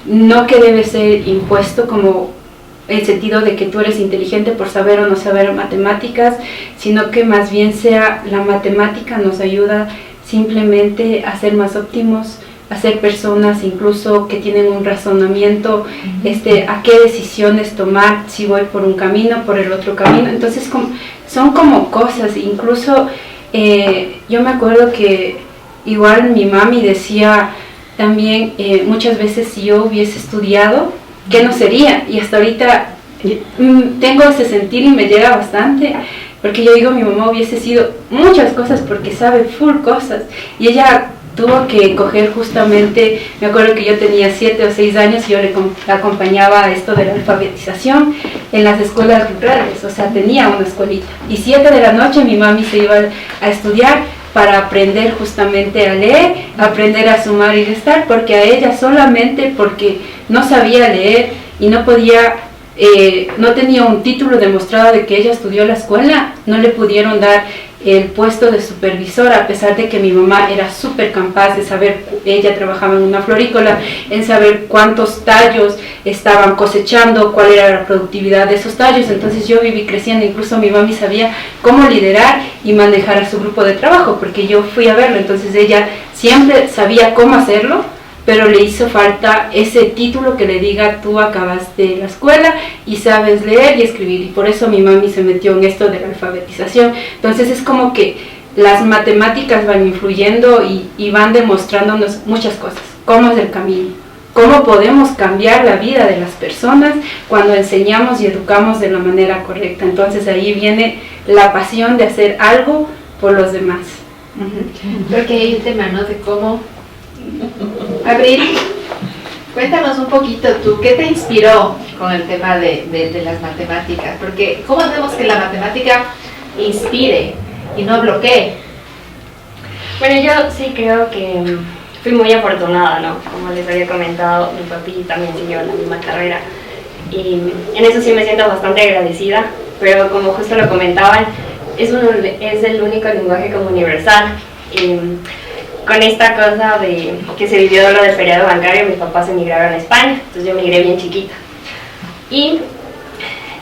no que debe ser impuesto, como el sentido de que tú eres inteligente por saber o no saber matemáticas, sino que más bien sea la matemática nos ayuda simplemente a ser más óptimos, a ser personas incluso que tienen un razonamiento, a qué decisiones tomar, si voy por un camino, por el otro camino. Entonces son como cosas, incluso yo me acuerdo que igual mi mami decía también muchas veces, si yo hubiese estudiado, ¿qué no sería? Y hasta ahorita tengo ese sentir y me llega bastante, porque yo digo, mi mamá hubiese sido muchas cosas porque sabe full cosas, y ella tuvo que coger justamente, me acuerdo que yo tenía 7 o 6 años y yo le acompañaba a esto de la alfabetización en las escuelas rurales, o sea, tenía una escuelita, y 7 de la noche mi mami se iba a estudiar para aprender justamente a leer, aprender a sumar y restar, porque a ella solamente porque no sabía leer y no podía, no tenía un título demostrado de que ella estudió la escuela, no le pudieron dar el puesto de supervisora, a pesar de que mi mamá era súper capaz de saber, ella trabajaba en una florícola, en saber cuántos tallos estaban cosechando, cuál era la productividad de esos tallos. Entonces yo viví creciendo, incluso mi mami sabía cómo liderar y manejar a su grupo de trabajo, porque yo fui a verlo, entonces ella siempre sabía cómo hacerlo, pero le hizo falta ese título que le diga, tú acabaste la escuela y sabes leer y escribir, y por eso mi mami se metió en esto de la alfabetización. Entonces es como que las matemáticas van influyendo y van demostrándonos muchas cosas, cómo es el camino, cómo podemos cambiar la vida de las personas cuando enseñamos y educamos de la manera correcta. Entonces ahí viene la pasión de hacer algo por los demás. Creo que hay un tema, ¿no? De cómo... Abril, cuéntanos un poquito tú, ¿qué te inspiró con el tema de las matemáticas? Porque ¿cómo hacemos que la matemática inspire y no bloquee? Bueno, yo sí creo que fui muy afortunada, ¿no? Como les había comentado, mi papi también siguió la misma carrera y en eso sí me siento bastante agradecida, pero como justo lo comentaban, es el único lenguaje como universal. Con esta cosa de que se vivió lo del feriado bancario, mis papás emigraron a España, entonces yo migré bien chiquita. Y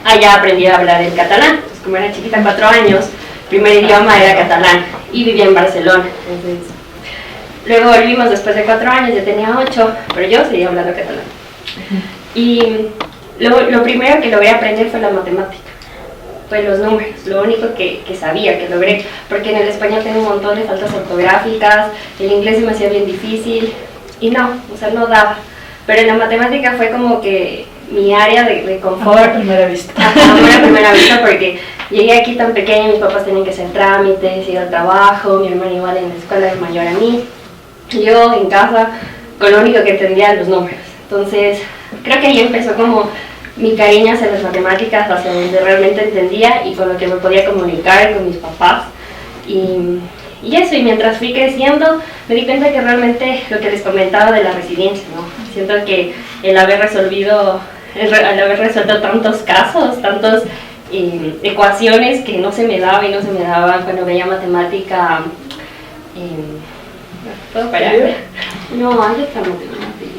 allá aprendí a hablar el catalán. Entonces, como era chiquita, 4 años, primer idioma era catalán y vivía en Barcelona. Entonces, luego volvimos después de 4 años, ya tenía 8, pero yo seguía hablando catalán. Y lo primero que logré aprender fue la matemática. Fue los números, lo único que sabía, que logré, porque en el español tengo un montón de faltas ortográficas, el inglés se me hacía bien difícil, y no daba. Pero en la matemática fue como que mi área de confort. Amor a primera vista. Amor a primera vista, porque llegué aquí tan pequeña, mis papás tenían que hacer trámites, ir al trabajo, mi hermana igual en la escuela es mayor a mí, yo en casa, con lo único que entendía los números. Entonces, creo que ahí empezó como mi cariño hacia las matemáticas, hacia donde realmente entendía y con lo que me podía comunicar con mis papás. Y eso, y mientras fui creciendo, me di cuenta que realmente lo que les comentaba de la resiliencia, ¿no? Siento que el haber resuelto tantos casos, tantas ecuaciones que no se me daban cuando veía matemática. ¿Puedo parar? No, antes está matemática.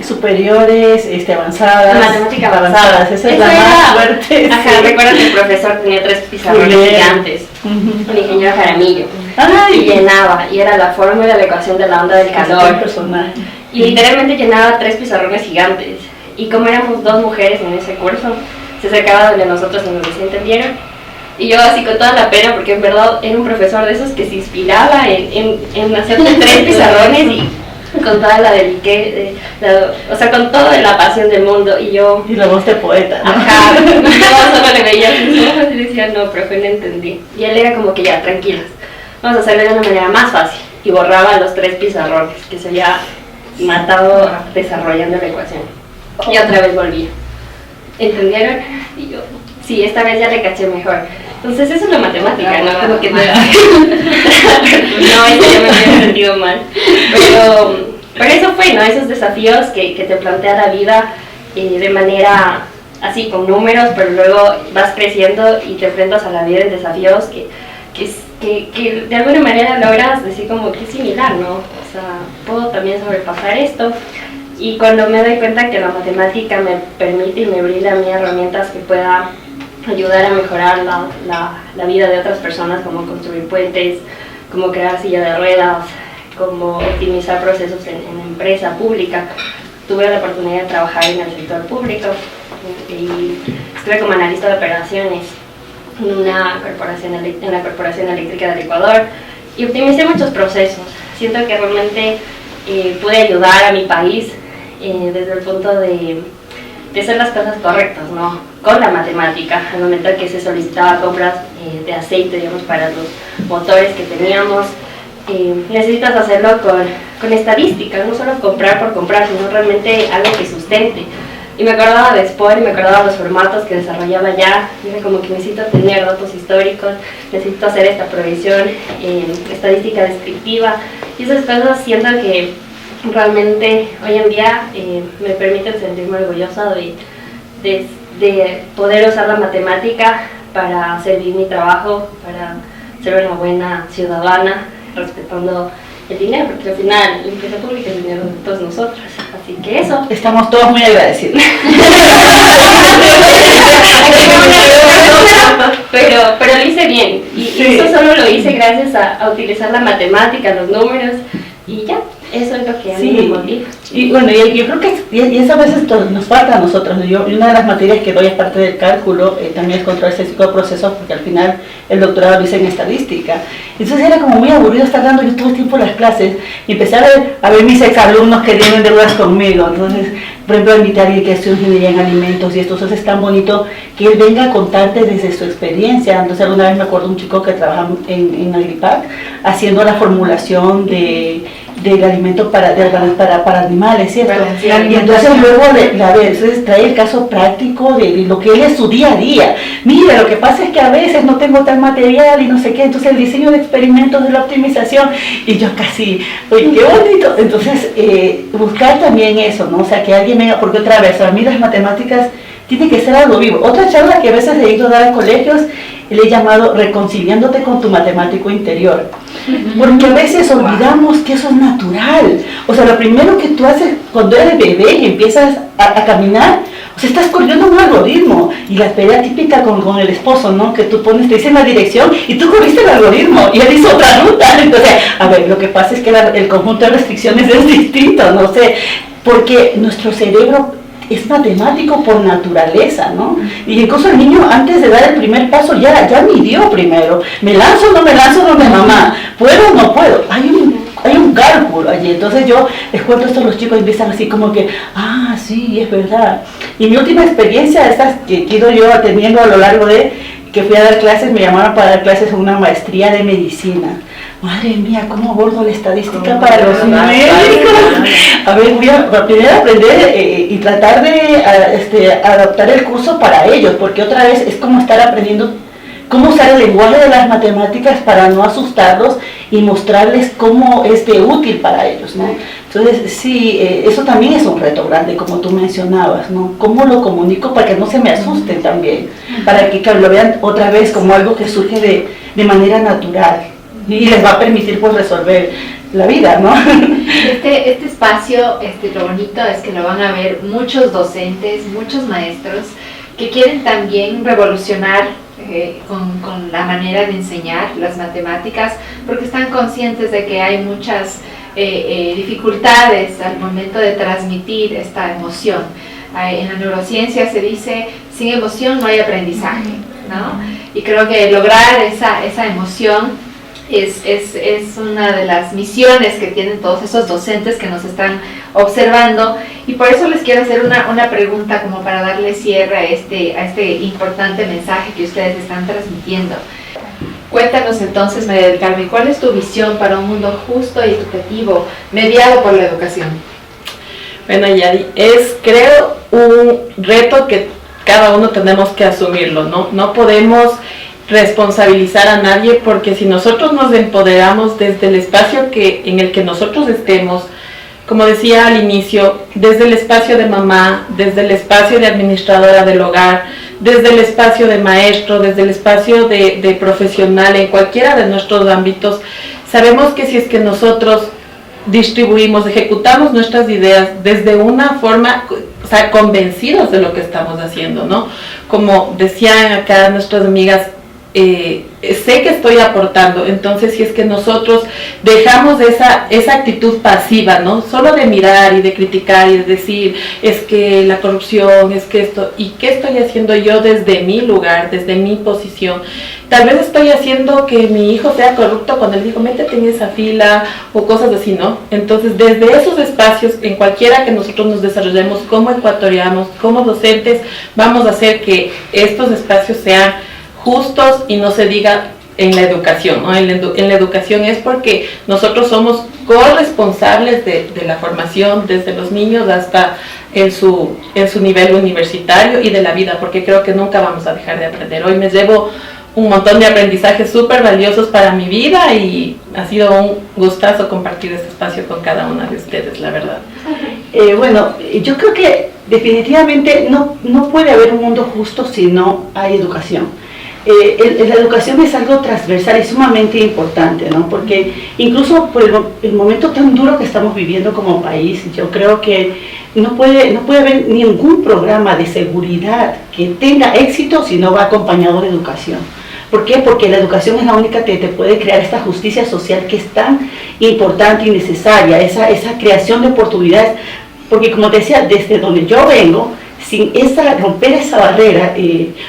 Superiores, avanzadas. Matemática avanzadas. Esa es la más fuerte. Ajá, sí. Recuerdo que el profesor tenía 3 pizarrones gigantes, un ingeniero Jaramillo, y llenaba, y era la fórmula de la ecuación de la onda del calor. Y literalmente llenaba 3 pizarrones gigantes. Y como éramos 2 mujeres en ese curso, se acercaba donde nosotros en donde se entendieron. Y yo así con toda la pena, porque en verdad era un profesor de esos que se inspiraba en hacer 3 pizarrones y con toda la o sea, con toda la pasión del mundo. Y yo... Y la voz de poeta, ¿no? Ajá, yo solo le veía sus ojos y decía, no, profe, no entendí. Y él era como que ya, tranquilas, vamos a hacerlo de una manera más fácil. Y borraba los 3 pizarrones que se había matado desarrollando la ecuación. Y otra vez volvía. ¿Entendieron? Y yo, sí, esta vez ya le caché mejor. Entonces eso es la matemática, ¿no? Como que no, eso ya me había sentido mal. Pero eso fue, ¿no? Esos desafíos que te plantea la vida de manera así, con números, pero luego vas creciendo y te enfrentas a la vida en desafíos que de alguna manera logras decir como que es similar, ¿no? O sea, puedo también sobrepasar esto. Y cuando me doy cuenta que la matemática me permite y me brinda a mí herramientas que pueda ayudar a mejorar la vida de otras personas, como construir puentes, como crear silla de ruedas, como optimizar procesos en empresa pública. Tuve la oportunidad de trabajar en el sector público y estuve como analista de operaciones en la Corporación Eléctrica del Ecuador y optimicé muchos procesos. Siento que realmente pude ayudar a mi país desde el punto de hacer las cosas correctas, ¿no? Con la matemática, al momento que se solicitaba compras de aceite, digamos, para los motores que teníamos, necesitas hacerlo con estadística, no solo comprar por comprar, sino realmente algo que sustente. Y me acordaba de Sport y me acordaba de los formatos que desarrollaba ya, y era como que necesito tener datos históricos, necesito hacer esta provisión estadística descriptiva, y esas cosas siento que realmente hoy en día me permiten sentirme orgullosa de poder usar la matemática para hacer bien mi trabajo, para ser una buena ciudadana, respetando el dinero, porque al final la empresa pública es dinero de todos nosotros, así que eso. Estamos todos muy agradecidos. pero lo hice bien, y eso solo lo hice gracias a utilizar la matemática, los números, y ya. Eso es lo que a mí me motiva. Y bueno, yo creo que y eso a veces nos falta a nosotros. Y una de las materias que doy, aparte del cálculo, también es control estadístico de procesos, porque al final el doctorado lo hice en estadística. Entonces era como muy aburrido estar dando yo todo el tiempo las clases, y empecé a ver mis exalumnos que tienen deudas conmigo. Entonces, por ejemplo, invitar a alguien que estudia ingeniería en alimentos, y esto es tan bonito que él venga a contarte desde su experiencia. Entonces, alguna vez me acuerdo de un chico que trabaja en Agripac haciendo la formulación del alimento para animales, ¿cierto? Y entonces luego entonces trae el caso práctico de lo que él es su día a día. Mira, lo que pasa es que a veces no tengo tal material y no sé qué, entonces el diseño de experimentos de la optimización, y yo casi, oye, qué bonito. Entonces, buscar también eso, ¿no? O sea, que alguien venga, porque otra vez, a mí las matemáticas tiene que ser algo vivo. Otra charla que a veces he ido a dar a colegios, le he llamado reconciliándote con tu matemático interior. Porque a veces olvidamos que eso es natural. O sea, lo primero que tú haces cuando eres bebé y empiezas a caminar, o sea, estás corriendo un algoritmo. Y la pelea típica con el esposo, ¿no? Que tú te dicen la dirección y tú corriste el algoritmo y él hizo otra ruta. Entonces, a ver, lo que pasa es que el conjunto de restricciones es distinto, no sé, porque nuestro cerebro es matemático por naturaleza, ¿no? Y incluso el niño, antes de dar el primer paso, ya midió primero. ¿Me lanzo o no me lanzo donde mamá? ¿Puedo o no puedo? Hay un cálculo allí. Entonces yo les cuento esto a los chicos y empiezan así como que, sí, es verdad. Y mi última experiencia, estas que he ido yo teniendo a lo largo de que fui a dar clases, me llamaron para dar clases en una maestría de medicina. Madre mía, ¿cómo abordo la estadística para los médicos? A ver, voy a primero aprender y tratar de adaptar el curso para ellos, porque otra vez es como estar aprendiendo cómo usar el lenguaje de las matemáticas para no asustarlos y mostrarles cómo es útil para ellos, ¿no? Entonces, sí, eso también es un reto grande, como tú mencionabas, ¿no? ¿Cómo lo comunico para que no se me asusten también? Para que lo vean otra vez como algo que surge de manera natural y les va a permitir pues resolver la vida, ¿no? Este espacio, lo bonito es que lo van a ver muchos docentes, muchos maestros que quieren también revolucionar con la manera de enseñar las matemáticas, porque están conscientes de que hay muchas dificultades al momento de transmitir esta emoción. En la neurociencia se dice, sin emoción no hay aprendizaje, ¿no? Y creo que lograr esa emoción es una de las misiones que tienen todos esos docentes que nos están observando, y por eso les quiero hacer una pregunta como para darle cierre a este importante mensaje que ustedes están transmitiendo. Cuéntanos entonces, María del Carmen, ¿cuál es tu visión para un mundo justo y equitativo mediado por la educación? Bueno, Yari, creo un reto que cada uno tenemos que asumirlo, ¿no? No podemos responsabilizar a nadie, porque si nosotros nos empoderamos desde el espacio en el que nosotros estemos, como decía al inicio, desde el espacio de mamá, desde el espacio de administradora del hogar, desde el espacio de maestro, desde el espacio de profesional, en cualquiera de nuestros ámbitos, sabemos que si es que nosotros distribuimos, ejecutamos nuestras ideas desde una forma, o sea, convencidos de lo que estamos haciendo, ¿no? Como decían acá nuestras amigas, sé que estoy aportando. Entonces, si es que nosotros dejamos esa actitud pasiva, ¿no? Solo de mirar y de criticar y de decir, es que la corrupción, es que esto, ¿y qué estoy haciendo yo desde mi lugar, desde mi posición? Tal vez estoy haciendo que mi hijo sea corrupto cuando le digo, métete en esa fila o cosas así, ¿no? Entonces, desde esos espacios, en cualquiera que nosotros nos desarrollemos como ecuatorianos, como docentes, vamos a hacer que estos espacios sean justos y no se diga en la educación, ¿no? En la educación es porque nosotros somos corresponsables de la formación desde los niños hasta en su nivel universitario y de la vida, porque creo que nunca vamos a dejar de aprender. Hoy me llevo un montón de aprendizajes súper valiosos para mi vida y ha sido un gustazo compartir este espacio con cada una de ustedes, la verdad. Bueno, yo creo que definitivamente no puede haber un mundo justo si no hay educación. La educación es algo transversal y sumamente importante, ¿no? Porque incluso por el momento tan duro que estamos viviendo como país, yo creo que no puede haber ningún programa de seguridad que tenga éxito si no va acompañado de educación. ¿Por qué? Porque la educación es la única que te puede crear esta justicia social que es tan importante y necesaria, esa creación de oportunidades. Porque como te decía, desde donde yo vengo, sin romper esa barrera,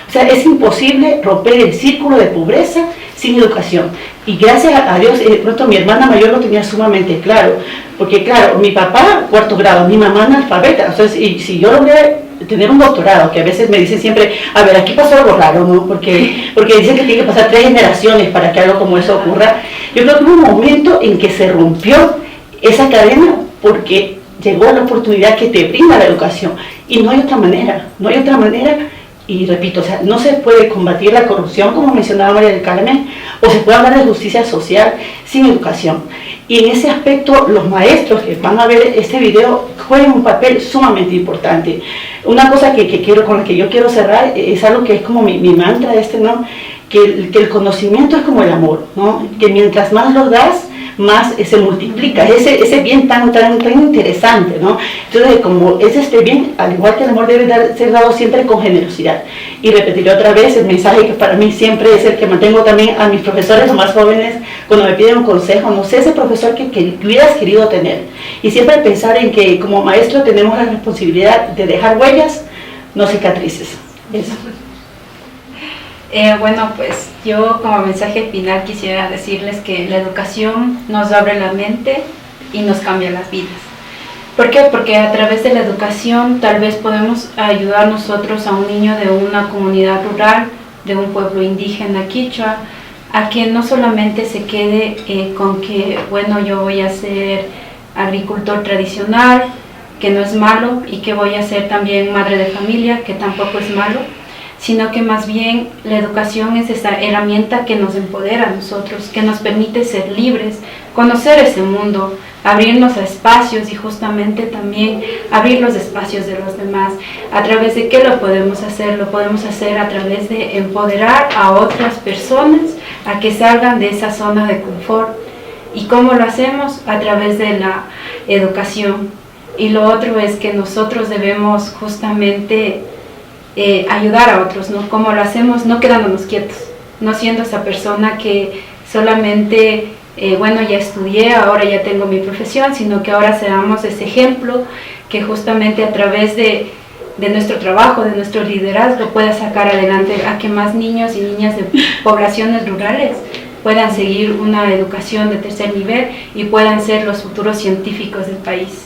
o sea, es imposible romper el círculo de pobreza sin educación. Y gracias a Dios, pronto mi hermana mayor lo tenía sumamente claro, porque claro, mi papá cuarto grado, mi mamá analfabeta, entonces, y si yo logré tener un doctorado, que a veces me dicen siempre, a ver, aquí pasó algo raro, ¿no? Porque dicen que tiene que pasar 3 generaciones para que algo como eso ocurra. Yo creo que hubo un momento en que se rompió esa cadena porque llegó la oportunidad que te brinda la educación y no hay otra manera, y repito, o sea, no se puede combatir la corrupción como mencionaba María del Carmen, o se puede hablar de justicia social sin educación. Y en ese aspecto los maestros que van a ver este video juegan un papel sumamente importante. Una cosa con la que yo quiero cerrar es algo que es como mi mantra ¿no? Que el conocimiento es como el amor, ¿no? Que mientras más lo das, más se multiplica, ese bien tan interesante, ¿no? Entonces, como es este bien, al igual que el amor debe ser dado siempre con generosidad. Y repetiré otra vez el mensaje que para mí siempre es el que mantengo también a mis profesores los más jóvenes cuando me piden un consejo, no sé, ese profesor que hubieras querido tener. Y siempre pensar en que como maestro tenemos la responsabilidad de dejar huellas, no cicatrices. Eso. Bueno, pues yo como mensaje final quisiera decirles que la educación nos abre la mente y nos cambia las vidas. ¿Por qué? Porque a través de la educación tal vez podemos ayudar nosotros a un niño de una comunidad rural, de un pueblo indígena quichua, a que no solamente se quede con que, bueno, yo voy a ser agricultor tradicional, que no es malo, y que voy a ser también madre de familia, que tampoco es malo, sino que más bien la educación es esa herramienta que nos empodera a nosotros, que nos permite ser libres, conocer ese mundo, abrirnos a espacios y justamente también abrir los espacios de los demás. ¿A través de qué lo podemos hacer? Lo podemos hacer a través de empoderar a otras personas a que salgan de esa zona de confort. ¿Y cómo lo hacemos? A través de la educación. Y lo otro es que nosotros debemos justamente ayudar a otros, ¿no? ¿Cómo lo hacemos? No quedándonos quietos, no siendo esa persona que solamente, bueno, ya estudié, ahora ya tengo mi profesión, sino que ahora seamos ese ejemplo que justamente a través de nuestro trabajo, de nuestro liderazgo, pueda sacar adelante a que más niños y niñas de poblaciones rurales puedan seguir una educación de tercer nivel y puedan ser los futuros científicos del país.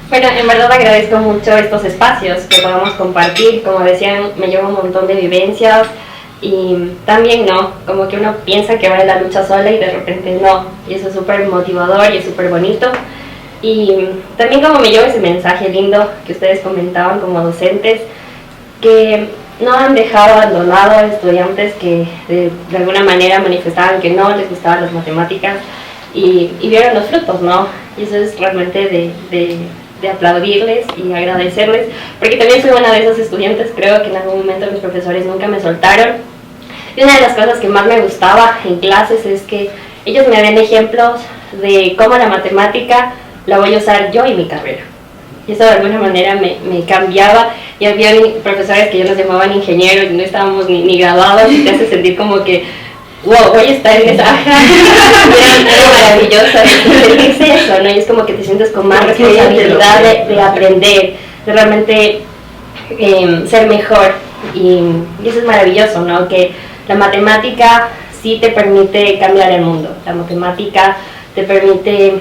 Bueno, en verdad agradezco mucho estos espacios que podamos compartir. Como decían, me llevo un montón de vivencias y también no, como que uno piensa que va en la lucha sola y de repente no, y eso es súper motivador y es súper bonito. Y también como me llevo ese mensaje lindo que ustedes comentaban como docentes, que no han dejado abandonado a estudiantes que de alguna manera manifestaban que no les gustaban las matemáticas y vieron los frutos, ¿no? Y eso es realmente de aplaudirles y agradecerles, porque también soy una de esas estudiantes. Creo que en algún momento mis profesores nunca me soltaron, y una de las cosas que más me gustaba en clases es que ellos me den ejemplos de cómo la matemática la voy a usar yo en mi carrera. y eso de alguna manera me cambiaba, y había profesores que yo los llamaban ingenieros y no estábamos ni graduados, y te hace sentir como que wow, voy a estar en esa era maravilloso, es eso, ¿no? Y es como que te sientes con más responsabilidad de aprender, de realmente ser mejor, y eso es maravilloso, ¿no? Que la matemática sí te permite cambiar el mundo, la matemática te permite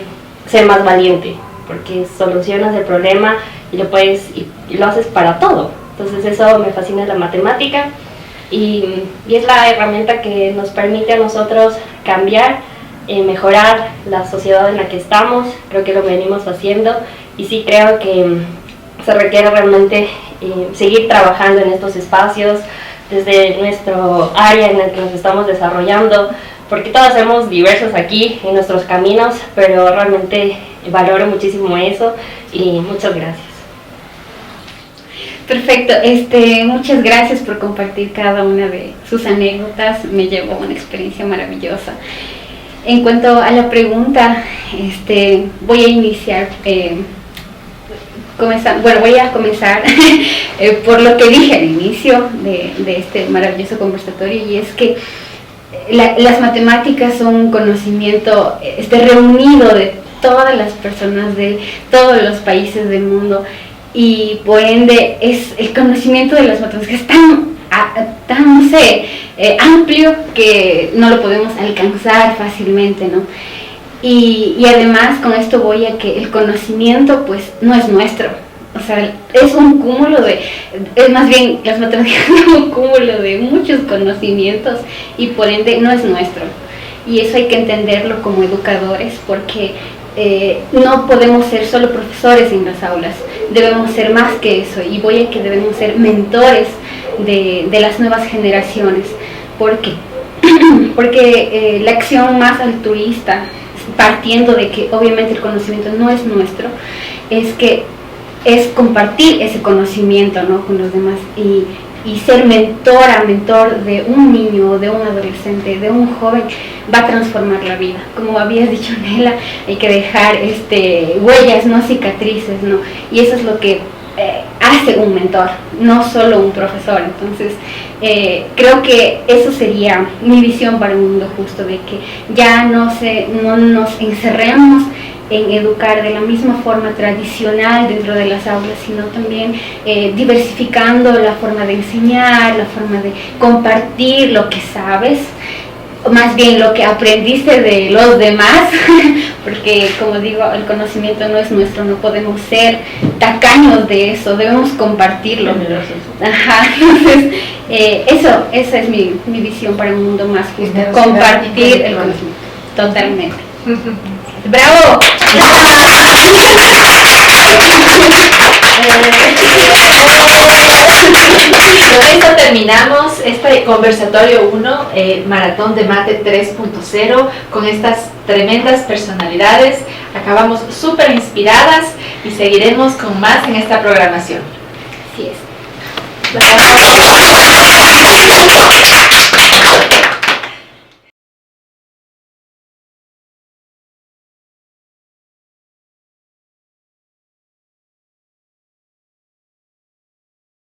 ser más valiente, porque solucionas el problema y lo haces para todo. Entonces eso me fascina la matemática, y es la herramienta que nos permite a nosotros cambiar, mejorar la sociedad en la que estamos. Creo que lo venimos haciendo, y sí creo que se requiere realmente seguir trabajando en estos espacios desde nuestro área en el que nos estamos desarrollando, porque todos somos diversos aquí en nuestros caminos, pero realmente valoro muchísimo eso, y muchas gracias. Perfecto, muchas gracias por compartir cada una de sus anécdotas, me llevó una experiencia maravillosa. En cuanto a la pregunta, voy a iniciar, voy a comenzar por lo que dije al inicio de este maravilloso conversatorio, y es que las matemáticas son un conocimiento reunido de todas las personas de todos los países del mundo, y por ende es el conocimiento de las matemáticas tan no sé, amplio, que no lo podemos alcanzar fácilmente, ¿no? Y además con esto voy a que el conocimiento pues no es nuestro, o sea, es un cúmulo más bien las matemáticas son un cúmulo de muchos conocimientos, y por ende no es nuestro, y eso hay que entenderlo como educadores, porque no podemos ser solo profesores en las aulas, debemos ser más que eso, y voy a que debemos ser mentores de las nuevas generaciones. ¿Por qué? Porque la acción más altruista, partiendo de que obviamente el conocimiento no es nuestro, es compartir ese conocimiento, ¿no?, con los demás, y ser mentor de un niño, de un adolescente, de un joven, va a transformar la vida. Como habías dicho, Nela, hay que dejar huellas, no cicatrices, ¿no? Y eso es lo que hace un mentor, no solo un profesor. Entonces, creo que eso sería mi visión para un mundo justo, de que ya no nos encerremos en educar de la misma forma tradicional dentro de las aulas, sino también diversificando la forma de enseñar, la forma de compartir lo que sabes, más bien lo que aprendiste de los demás, porque como digo, el conocimiento no es nuestro, no podemos ser tacaños de eso, debemos compartirlo. Ajá, entonces esa es mi visión para un mundo más justo, compartir el conocimiento, totalmente. ¡Bravo! Con esto terminamos este conversatorio 1, Maratón de Mate 3.0, con estas tremendas personalidades. Acabamos súper inspiradas y seguiremos con más en esta programación. Así es.